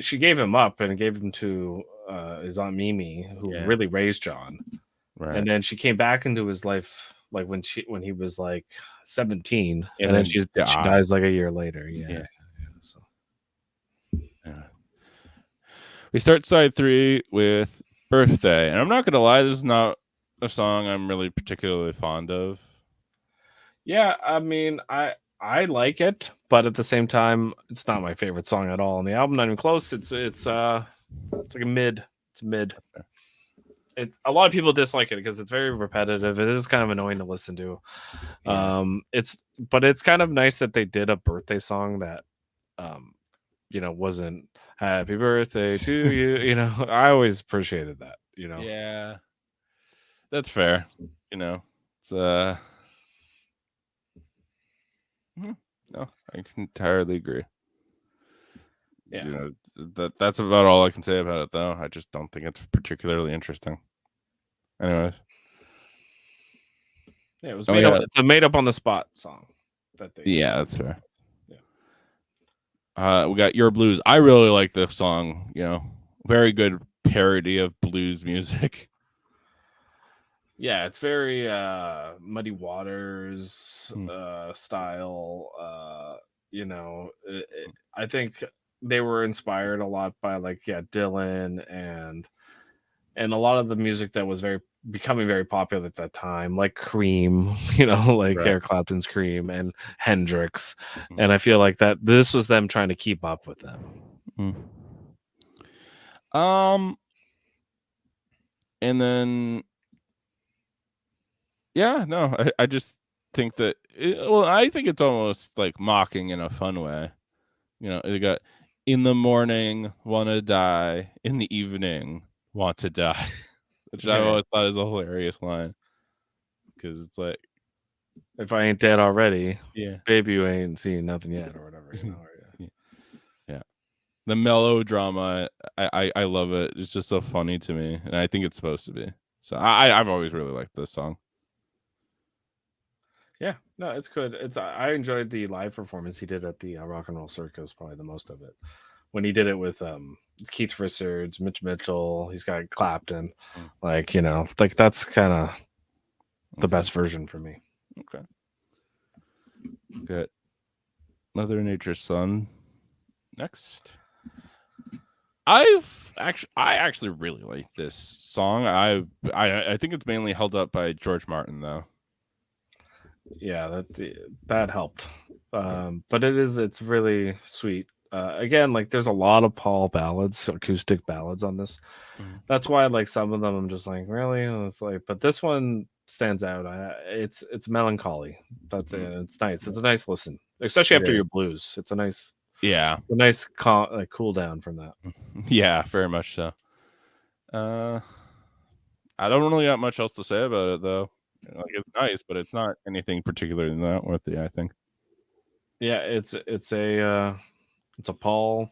she gave him up and gave him to his Aunt Mimi, who really raised John. Right. And then she came back into his life like when he was like 17, and then she dies like a year later. Yeah. So. Yeah. We start side 3 with "Birthday," and I'm not gonna lie, this is not a song I'm really particularly fond of. Yeah, I mean, I like it, but at the same time, it's not my favorite song at all on the album. Not even close. It's like a mid. It's mid. it's a lot of people dislike it because it's very repetitive. It is kind of annoying to listen to. Yeah. It's but it's kind of nice that they did a birthday song that um wasn't happy birthday to you. I always appreciated that. Yeah. That's fair. It's no, I can entirely agree. Yeah. That's about all I can say about it, though. I just don't think it's particularly interesting. Anyways, Yeah, it was oh made up. yeah, It's a made up on the spot song that they yeah, just. that's fair. Yeah. We got Your Blues. I really like this song. Very good parody of blues music. Yeah, it's very Muddy Waters Hmm. style. I think they were inspired a lot by Dylan and a lot of the music that was very becoming very popular at that time, like Cream, like Right. Eric Clapton's Cream and Hendrix. Hmm. And I feel like that this was them trying to keep up with them. Hmm. Um, and then yeah, no, I just think that I think it's almost like mocking in a fun way. They got in the morning want to die, in the evening want to die, which I Yeah. always thought is a hilarious line because it's like, If I ain't dead already, yeah, baby, you ain't seen nothing yet, or whatever. yeah, yeah. The melodrama, I love it. It's just so funny to me, and I think it's supposed to be. So I've always really liked this song. Yeah, no, it's good. I enjoyed the live performance he did at the Rock and Roll Circus, probably the most of it. When he did it with Keith Richards, Mitch Mitchell, he's got Clapton, Mm. that's kind of the Okay. best version for me. Okay. Good. Mother Nature's Son. Next. I actually really like this song. I think it's mainly held up by George Martin, though. Yeah, that helped. But it's really sweet. Again, like there's a lot of Paul ballads, acoustic ballads on this. Mhm. That's why like some of them I'm just like, really? And it's like, but this one stands out. It's melancholy. That's it. It's nice. It's a nice listen, especially It after is. your blues. It's Yeah. a nice cool down from that. Yeah, very much so. I don't really got much else to say about it, though. Like, it's nice, but it's not anything particularly noteworthy, I think. Yeah, it's a Paul.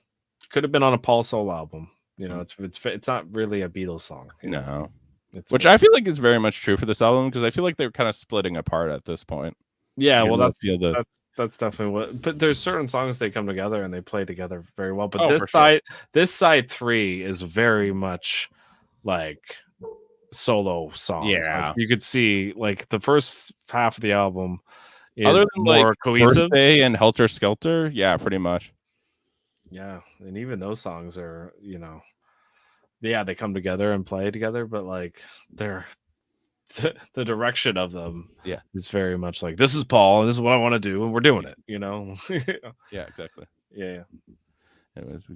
Could have been on a Paul Soul album. Mm. It's not really a Beatles song. No. It's Which very, I feel like is very much true for this album because I feel like they're kind of splitting apart at this point. yeah. You Well, really feel the that's definitely what. But there's certain songs they come together and they play together very well. But for sure. this side three is very much like solo songs. Like Yeah. you could see, like the first half of the album Other is than like more cohesive. Birthday and Helter Skelter, yeah, pretty much. Yeah, and even those songs are, yeah, they come together and play together, but like they're the direction of them Yeah. is very much like this is Paul and this is what I want to do and we're doing it. Yeah, exactly. Yeah. Anyways,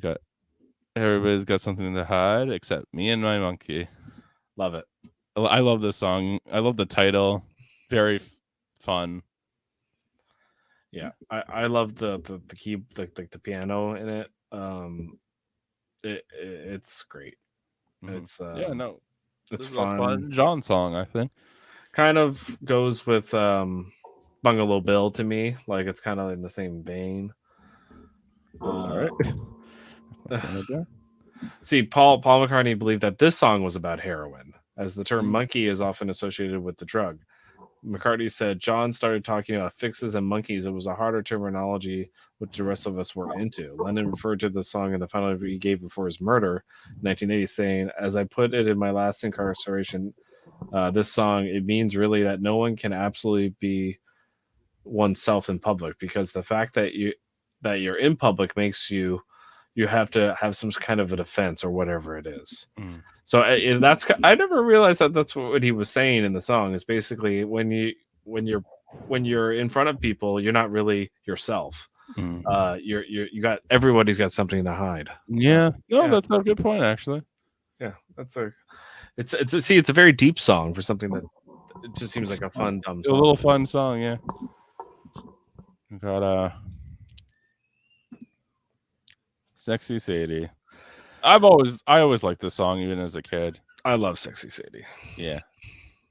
everybody's got something to hide except me and my monkey. Love it. I love this song. I love the title. Very fun. Yeah, I love the key, the piano in it. It's great. Mhm. It's Yeah, no, it's this is a fun. fun John song, I think. Kind of goes with Bungalow Bill to me. Like it's kind of in the same vein. All right. See, Paul McCartney believed that this song was about heroin, as the term Mm. monkey is often associated with the drug. McCartney said John started talking about fixes and monkeys. It was a harder terminology which the rest of us weren't into. Lennon referred to the song in the final interview he gave before his murder in 1980, saying, "As I put it in my last incarceration, this song, it means really that no one can absolutely be oneself in public because the fact that you're in public makes you have to have some kind of a defense or whatever it is." Mm. So I never realized that that's what he was saying in the song is basically when you're in front of people, you're not really yourself. Mm. You got everybody's got something to hide. Yeah. No, Yeah. that's a good point, actually. Yeah, It's it's a very deep song for something that it just seems like a fun dumb A song. little fun song, yeah. We got Sexy Sadie. I always liked this song even as a kid. I love Sexy Sadie. Yeah.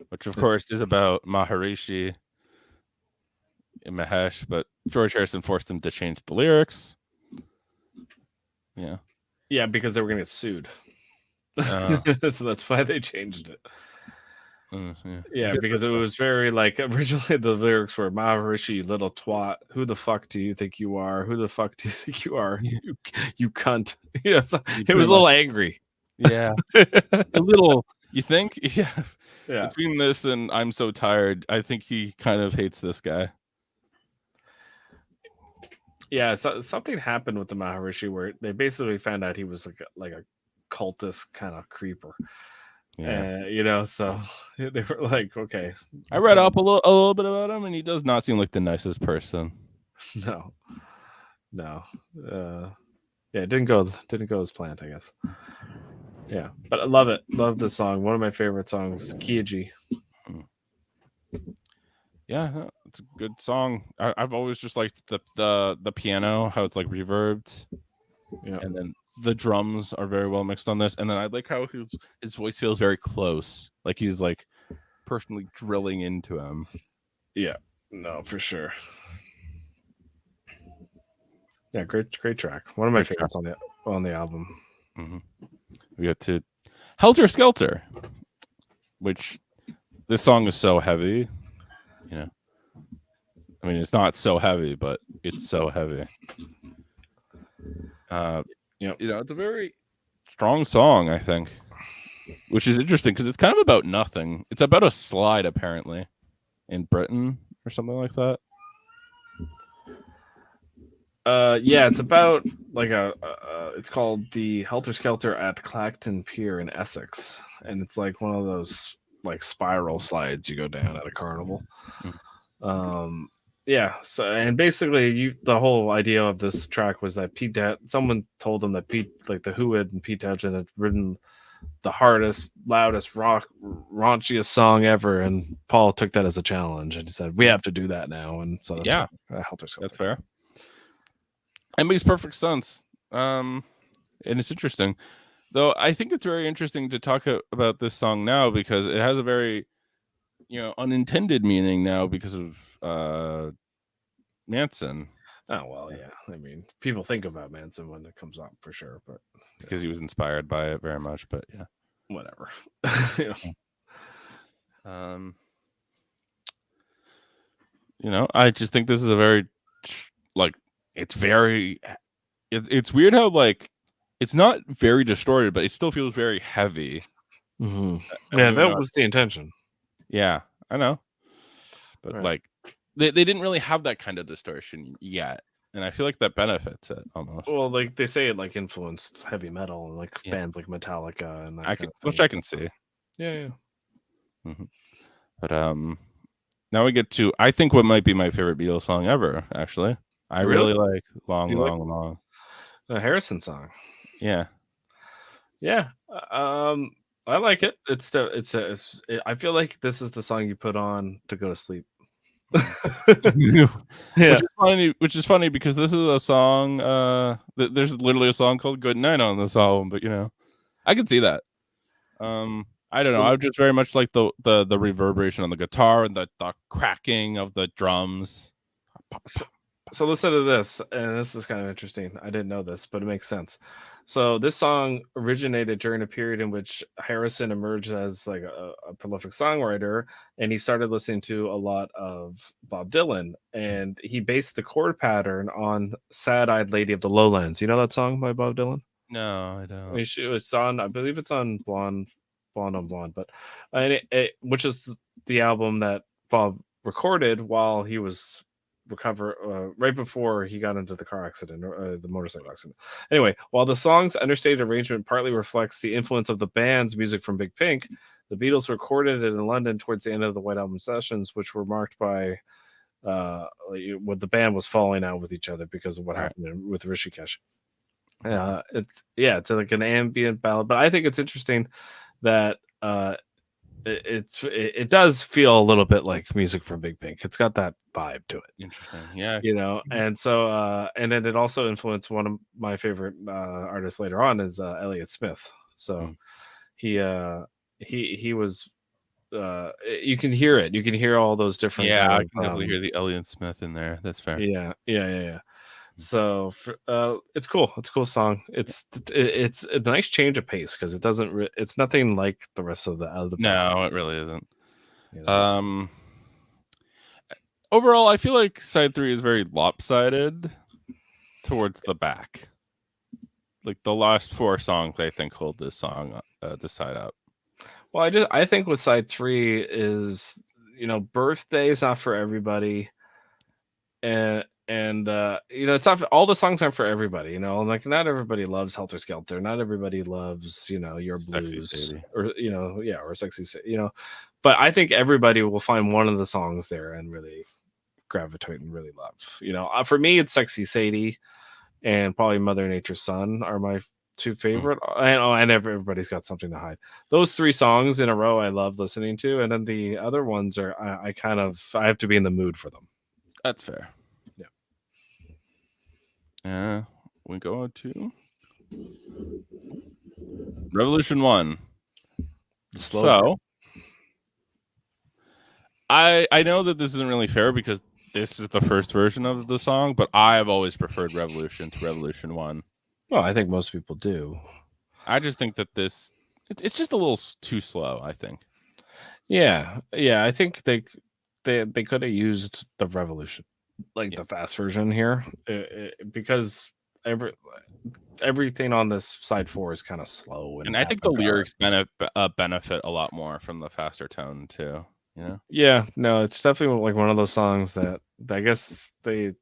Which of course is about Maharishi and Mahesh, but George Harrison forced him to change the lyrics. Yeah. Yeah, because they were gonna get sued. Uh, So that's why they changed it. yeah. Yeah, because it was very like originally the lyrics were Maharishi, you little twat. Who the fuck do you think you are? Who the fuck do you think you are? Yeah. You cunt. You know, so You it was pretty a little much- angry. Yeah. A little, you think? Yeah. Yeah. Between this and I'm So Tired, I think he kind of hates this guy. Yeah, so something happened with the Maharishi where they basically found out he was like a cultist kind of creeper. Yeah. You know, so they were like, okay, I read up a little bit about him, and he does not seem like the nicest person. no, no, yeah, it didn't go as planned, I guess. Yeah, but I love it. Love this song. One of my favorite songs, Kiyaji. Yeah, it's a good song. I've always just liked the piano, how it's like reverbed, Yeah, and then the drums are very well mixed on this. And then I like how his voice feels very close, like he's like personally drilling into him. yeah, no, for sure. Yeah, great track. One of my favorites on the album. Mm-hmm. We get to Helter Skelter, which this song is so heavy. You know, I mean, it's not so heavy, but it's so heavy. You know, it's a very strong song, I think, which is interesting because it's kind of about nothing. It's about a slide, apparently, in Britain or something like that. Yeah, it's about like it's called the Helter Skelter at Clacton Pier in Essex, and it's like one of those like spiral slides you go down at a carnival. Yeah, so and basically the whole idea of this track was that someone told him that like the Who and Pete Townshend had written the hardest, loudest, raunchiest song ever, and Paul took that as a challenge and he said we have to do that now, and so that's Helter Skelter. That's fair. It makes perfect sense. And it's interesting, though. I think it's very interesting to talk about this song now because it has a very, unintended meaning now because of Manson. Oh well, yeah. I mean, people think about Manson when it comes up for sure, but because he was inspired by it very much. But yeah, whatever. I just think this is a very it's weird how like it's not very distorted, but it still feels very heavy. Mm-hmm. Yeah, that was the intention. Yeah, I know, but like they didn't really have that kind of distortion yet, and I feel like that benefits it almost. Well, like they say it like influenced heavy metal and like bands like Metallica and that which I can see. Yeah. Mm-hmm. But now we get to I think what might be my favorite Beatles song ever. Actually, I really like long. A Harrison song. Yeah. I like it. I feel like this is the song you put on to go to sleep. Yeah. Which is funny because this is a song there's literally a song called Good Night on this album, but I can see that. I don't know. I just very much like the reverberation on the guitar and the cracking of the drums. So listen to this, and this is kind of interesting. I didn't know this, but it makes sense. So this song originated during a period in which Harrison emerged as like a prolific songwriter, and he started listening to a lot of Bob Dylan, and he based the chord pattern on "Sad-Eyed Lady of the Lowlands." You know that song by Bob Dylan? No, I don't. It's on, I believe it's on Blonde on Blonde, but which is the album that Bob recorded while he was right before he got into the car accident or the motorcycle accident. Anyway, while the song's understated arrangement partly reflects the influence of the band's music from Big Pink, the Beatles recorded it in London towards the end of the White Album sessions, which were marked by what the band was falling out with each other because of what happened with Rishikesh. It's like an ambient ballad, but I think it's interesting that it does feel a little bit like music from Big Pink. It's got that vibe to it, Interesting. Yeah. and so and then it also influenced one of my favorite artists later on is Elliott Smith. So Mm. he was you can hear it. You can hear all those different Yeah, kind I of can definitely hear the Elliott Smith in there. That's fair. yeah. So it's cool. It's a cool song. It's a nice change of pace because it doesn't. It's nothing like the rest of the other. No, it really isn't. You know? Overall, I feel like side 3 is very lopsided towards the back. Like the last 4 songs, I think hold this song, this side up. Well, I think with side 3 is birthday is not for everybody, and it's not all the songs aren't for everybody. Like not everybody loves Helter Skelter. Not everybody loves your Sexy blues Sadie. or or Sexy But I think everybody will find one of the songs there and really gravitate and really love. For me, it's Sexy Sadie and probably Mother Nature's Son are my two favorite. And everybody's got something to hide. Those 3 songs in a row I love listening to, and then the other ones are I have to be in the mood for them. That's fair. Yeah. Yeah. We go to Revolution 1. So I know that this isn't really fair because this is the first version of the song, but I've always preferred Revolution to Revolution 1. Well, I think most people do. I just think that it's just a little too slow, I think. Yeah. I think they could have used the Revolution, like the fast version here, because everything on this side 4 is kind of slow, and I think the lyrics benefit a lot more from the faster tone too. Yeah, no, it's definitely like one of those songs that I guess they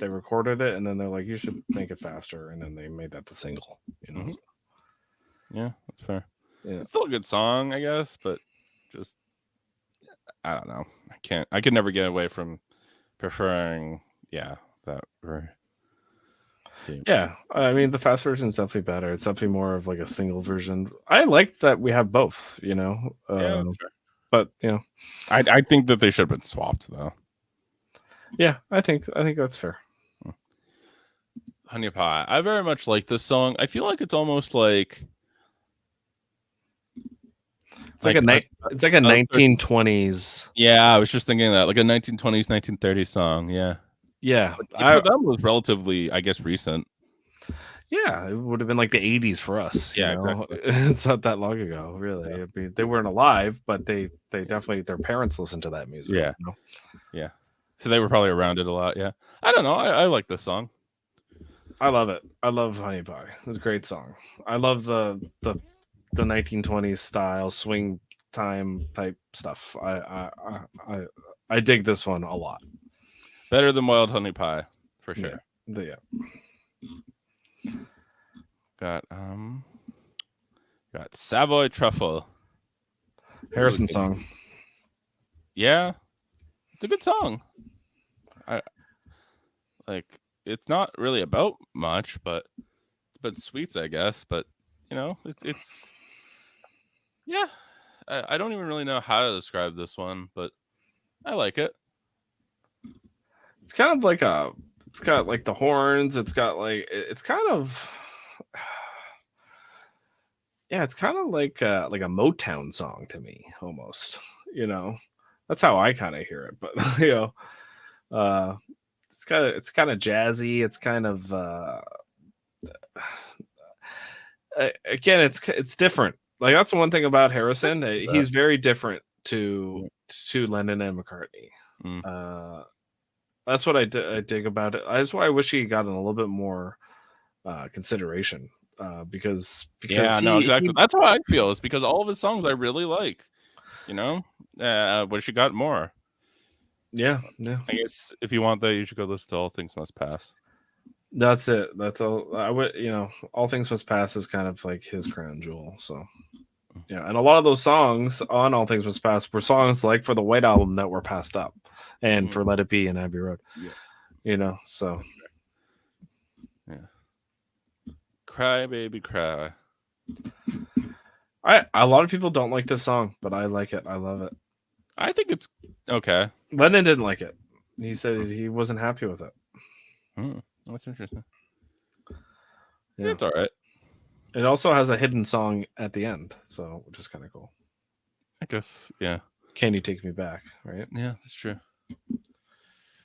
recorded it and then they're like, you should make it faster, and then they made that the single. Mm-hmm. Yeah, that's fair. Yeah. It's still a good song, I guess, but just I don't know. I could never get away from preferring that version. Yeah, I mean the fast version is definitely better. It's definitely more of like a single version. I like that we have both. Yeah, that's fair. But I think that they should have been swapped though. Yeah, I think that's fair. Honey Pie. I very much like this song. I feel like it's almost like it's like a 1920s. Yeah, I was just thinking that, like a 1920s, 1930s song. Yeah. Yeah. For them, it was relatively, I guess, recent. Yeah, it would have been like the 80s for us. Yeah, exactly. It's not that long ago, really. Yeah. I mean, they weren't alive, but they definitely, their parents listened to that music. Yeah. Yeah. So they were probably around it a lot. Yeah. I don't know. I like this song. I love it. I love Honey Pie. It's a great song. I love the 1920s style swing time type stuff. I dig this one a lot. Better than Wild Honey Pie, for sure. Yeah. Got Savoy Truffle. Harrison song. Yeah. It's a good song. It's not really about much, but it's about sweets, I guess. But it's yeah. I don't even really know how to describe this one, but I like it. It's kind of like it's got like the horns. It's got like it's kind of it's kind of like a Motown song to me, almost. That's how I kind of hear it. But it's kind of jazzy. It's kind of again, it's different. Like that's the one thing about Harrison. He's very different to Lennon and McCartney. That's what I dig about it. That's why I wish he got a little bit more consideration. Because exactly. That's how I feel. It's because all of his songs I really like. Wish he got more. Yeah. I guess if you want that, you should go listen to All Things Must Pass. That's it. That's all. I would, All Things Must Pass is kind of like his crown jewel. So, yeah, and a lot of those songs on All Things Must Pass were songs like for the White Album that were passed up, and for Let It Be and Abbey Road. Yeah. So. Yeah. Cry, baby, cry. A lot of people don't like this song, but I like it. I love it. I think it's okay. Lennon didn't like it. He said he wasn't happy with it. That's interesting. Yeah. It's all right. It also has a hidden song at the end, so which is kind of cool. I guess, yeah. Can You Take Me Back? Right? Yeah, that's true.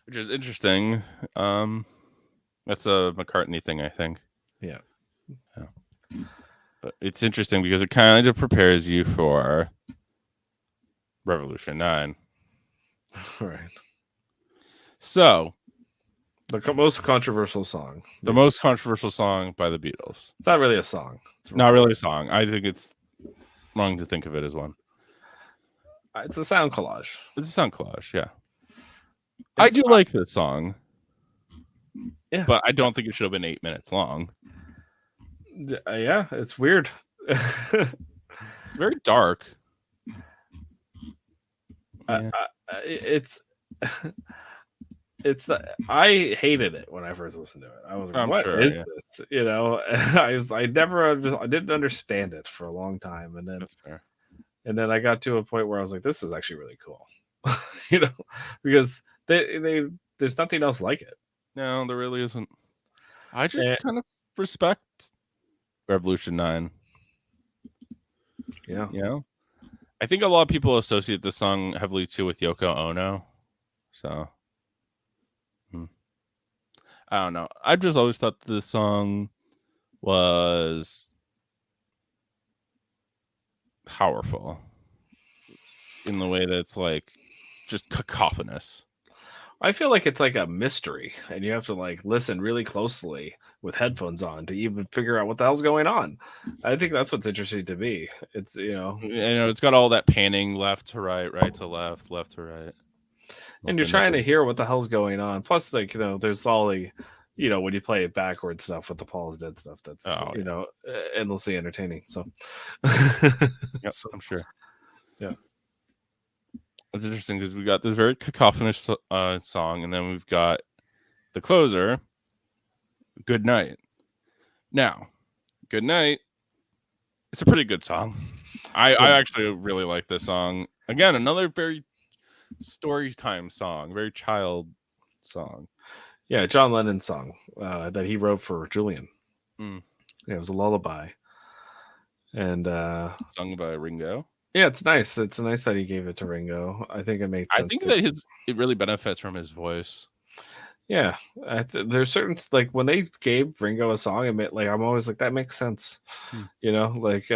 Which is interesting. That's a McCartney thing, I think. Yeah. But it's interesting because it kind of prepares you for Revolution 9. Right. So, The most controversial song. the most controversial song by the Beatles. It's not really a song. It's Not really a song. I think it's wrong to think of it as one. It's a sound collage. It's a sound collage, yeah. I do like this song. Yeah. But I don't think it should have been 8 minutes long. Yeah, it's weird. It's very dark. It's I hated it when I first listened to it. I was like, "What is this?" You know, I didn't understand it for a long time, and then That's fair. And then I got to a point where I was like, "This is actually really cool," you know, because there's nothing else like it. No, there really isn't. I just kind of respect Revolution 9. Yeah. You know? I think a lot of people associate this song heavily too with Yoko Ono. So I don't know. I've just always thought this song was powerful in the way that it's like just cacophonous. I feel like it's like a mystery, and you have to like listen really closely with headphones on to even figure out what the hell's going on. I think that's what's interesting to me. It's it's got all that panning left to right, right to left, left to right, and you're trying to hear what the hell's going on. Plus, like there's all the, when you play it backwards stuff with the Paul is Dead stuff. That's endlessly entertaining. So, yep, I'm sure. Yeah. It's interesting because we got this very cacophonous song, and then we've got the closer, Good Night. Now, Good Night, it's a pretty good song. I actually really like this song. Again, another very story time song, very child song. Yeah, John Lennon's song that he wrote for Julian. Yeah, it was a lullaby. And sung by Ringo. Yeah, it's nice. It's nice that he gave it to Ringo. I think it makes sense. I think that it really benefits from his voice. Yeah, there's certain like when they gave Ringo a song, I'm always like that makes sense. Like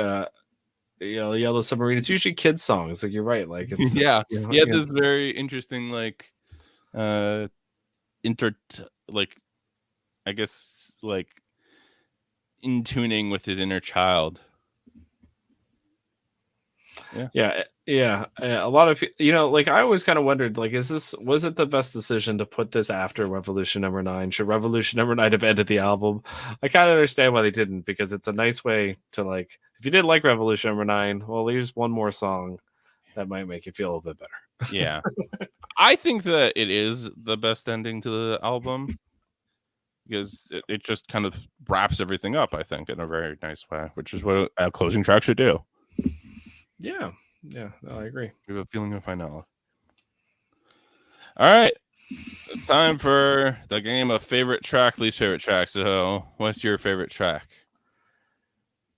Yellow Submarine. It's usually kids songs. Like you're right. Like it's he had this very interesting like I guess like in tuning with his inner child. Yeah. A lot of like I always kind of wondered, like, was it the best decision to put this after Revolution Number 9? Should Revolution Number 9 have ended the album? I kind of understand why they didn't, because it's a nice way to like, if you did like Revolution Number 9, well, here's one more song that might make you feel a little bit better. Yeah, I think that it is the best ending to the album because it just kind of wraps everything up, I think, in a very nice way, which is what a closing track should do. Yeah, no, I agree. We have a feeling of finality. All right, it's time for the game of favorite track, least favorite track. So, what's your favorite track?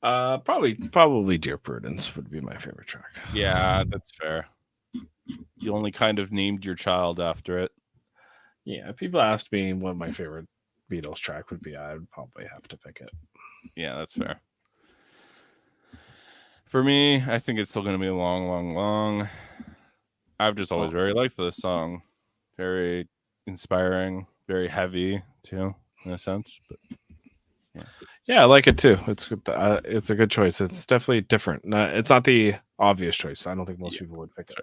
Probably Dear Prudence would be my favorite track. Yeah, that's fair. You only kind of named your child after it. Yeah, if people asked me what my favorite Beatles track would be, I would probably have to pick it. Yeah, that's fair. For me, I think it's still going to be Long, Long, Long. I've just always very liked this song. Very inspiring, very heavy too, in a sense. But yeah, I like it too. It's good. It's a good choice. It's definitely different. It's not the obvious choice. I don't think most people would pick it.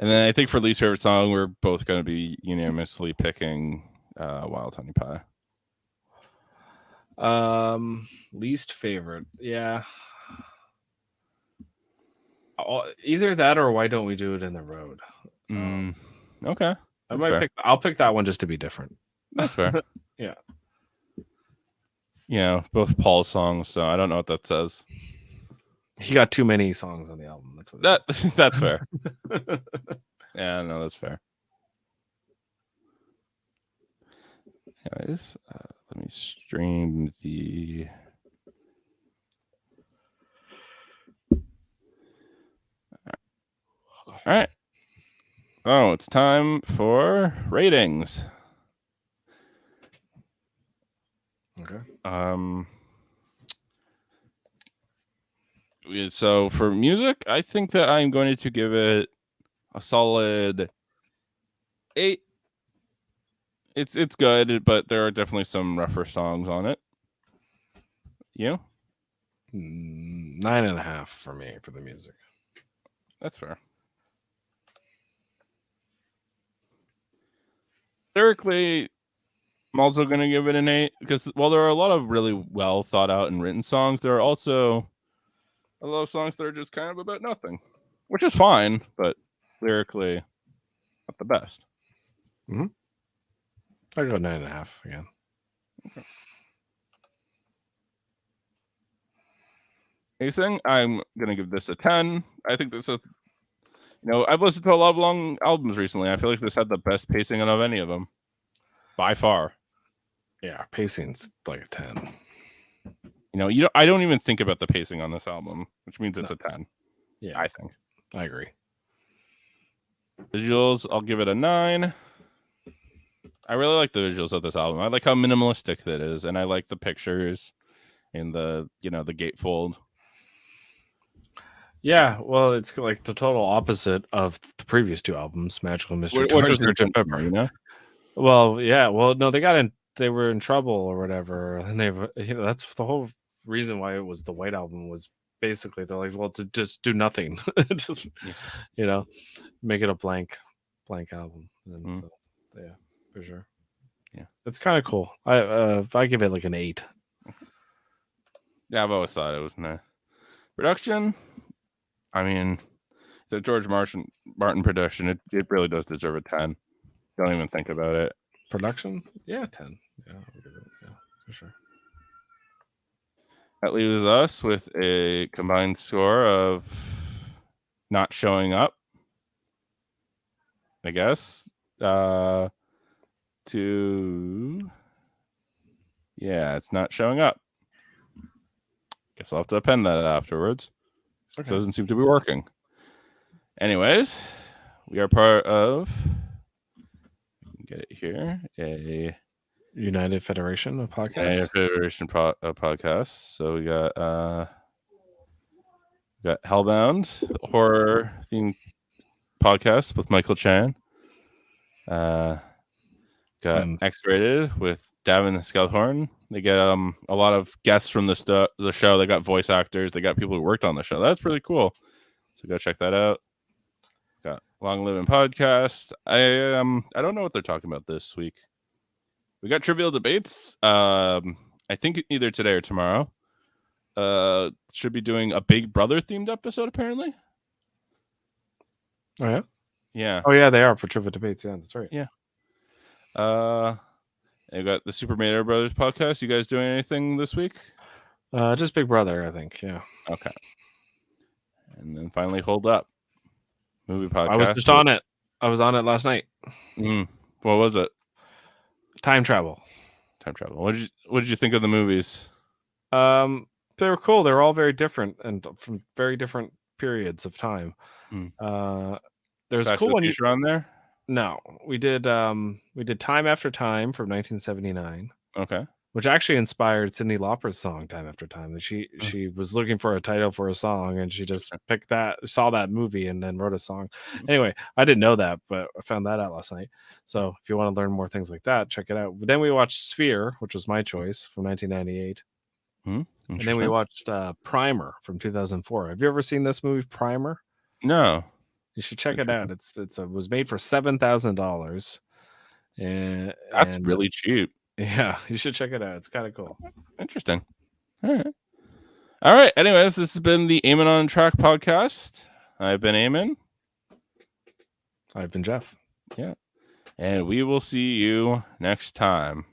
And then I think for least favorite song, we're both going to be unanimously picking Wild Honey Pie. Least favorite, yeah. Either that or Why Don't We Do It in the Road? Okay. I'll pick that one just to be different. That's fair. Yeah. Yeah, both Paul's songs, so I don't know what that says. He got too many songs on the album. That's what That's fair. Yeah, no, that's fair. Anyways, let me stream the. All right. Oh, it's time for ratings. Okay. So for music, I think that I'm going to give it a solid 8. It's good, but there are definitely some rougher songs on it. You? 9.5 for me for the music. That's fair. Lyrically, I'm also going to give it an 8 because while there are a lot of really well thought out and written songs, there are also a lot of songs that are just kind of about nothing, which is fine, but lyrically, not the best. Mm-hmm. I go 9.5 again. Okay. Pacing, I'm gonna give this a 10. I think this is, I've listened to a lot of long albums recently. I feel like this had the best pacing of any of them, by far. Yeah, pacing's like a 10. I don't even think about the pacing on this album, which means it's a 10. Yeah, I think. I agree. Visuals, I'll give it a 9. I really like the visuals of this album. I like how minimalistic it is, and I like the pictures and the gatefold. Yeah, well, it's like the total opposite of the previous 2 albums, Magical Mystery Which Tour is and Sgt. Pepper. Well, yeah, well, no, they were in trouble or whatever, and that's the whole reason why it was the White Album was basically they're like, well, to just do nothing, just make it a blank album, and so yeah, for sure, yeah, it's kind of cool. I give it like an 8. Yeah, I've always thought it was nice. Production, I mean, the George Martin production, it really does deserve a 10. Don't even think about it. Production, yeah, 10. Yeah, for sure. That leaves us with a combined score of not showing up, I guess. It's not showing up. Guess I'll have to append that afterwards. Okay. It doesn't seem to be working. Anyways, we are part of, get it here, a United Federation of Podcasts. United Federation of Podcasts. So we got Hellbound, horror themed podcast with Michael Chan. Got X-Rated with Davan and Skelhorn. They get a lot of guests from the show. They got voice actors. They got people who worked on the show. That's really cool. So go check that out. Got Long Living Podcast. I don't know what they're talking about this week. We got Trivial Debates. I think either today or tomorrow. Should be doing a Big Brother themed episode apparently. Oh yeah. Yeah. Oh yeah, they are for Trivial Debates. Yeah, that's right. Yeah. I got the Super Mader Brothers podcast. You guys doing anything this week? Just Big Brother, I think. Yeah. Okay. And then finally, Hold Up movie podcast. I was just on it. I was on it last night. What was it? Time travel. What did you think of the movies? They were cool. They were all very different and from very different periods of time. There's a cool one on there. No, we did Time After Time from 1979. Okay. Which actually inspired Cyndi Lauper's song "Time After Time." She was looking for a title for a song, and she just picked that, saw that movie, and then wrote a song. Anyway, I didn't know that, but I found that out last night. So if you want to learn more things like that, check it out. But then we watched Sphere, which was my choice from 1998, and then we watched Primer from 2004. Have you ever seen this movie, Primer? No. You should check it out. It was made for $7,000, and that's really cheap. Yeah, you should check it out. It's kind of cool. Interesting. All right. Anyways, this has been the Eamon on Track podcast. I've been Eamon. I've been Jeff. Yeah. And we will see you next time.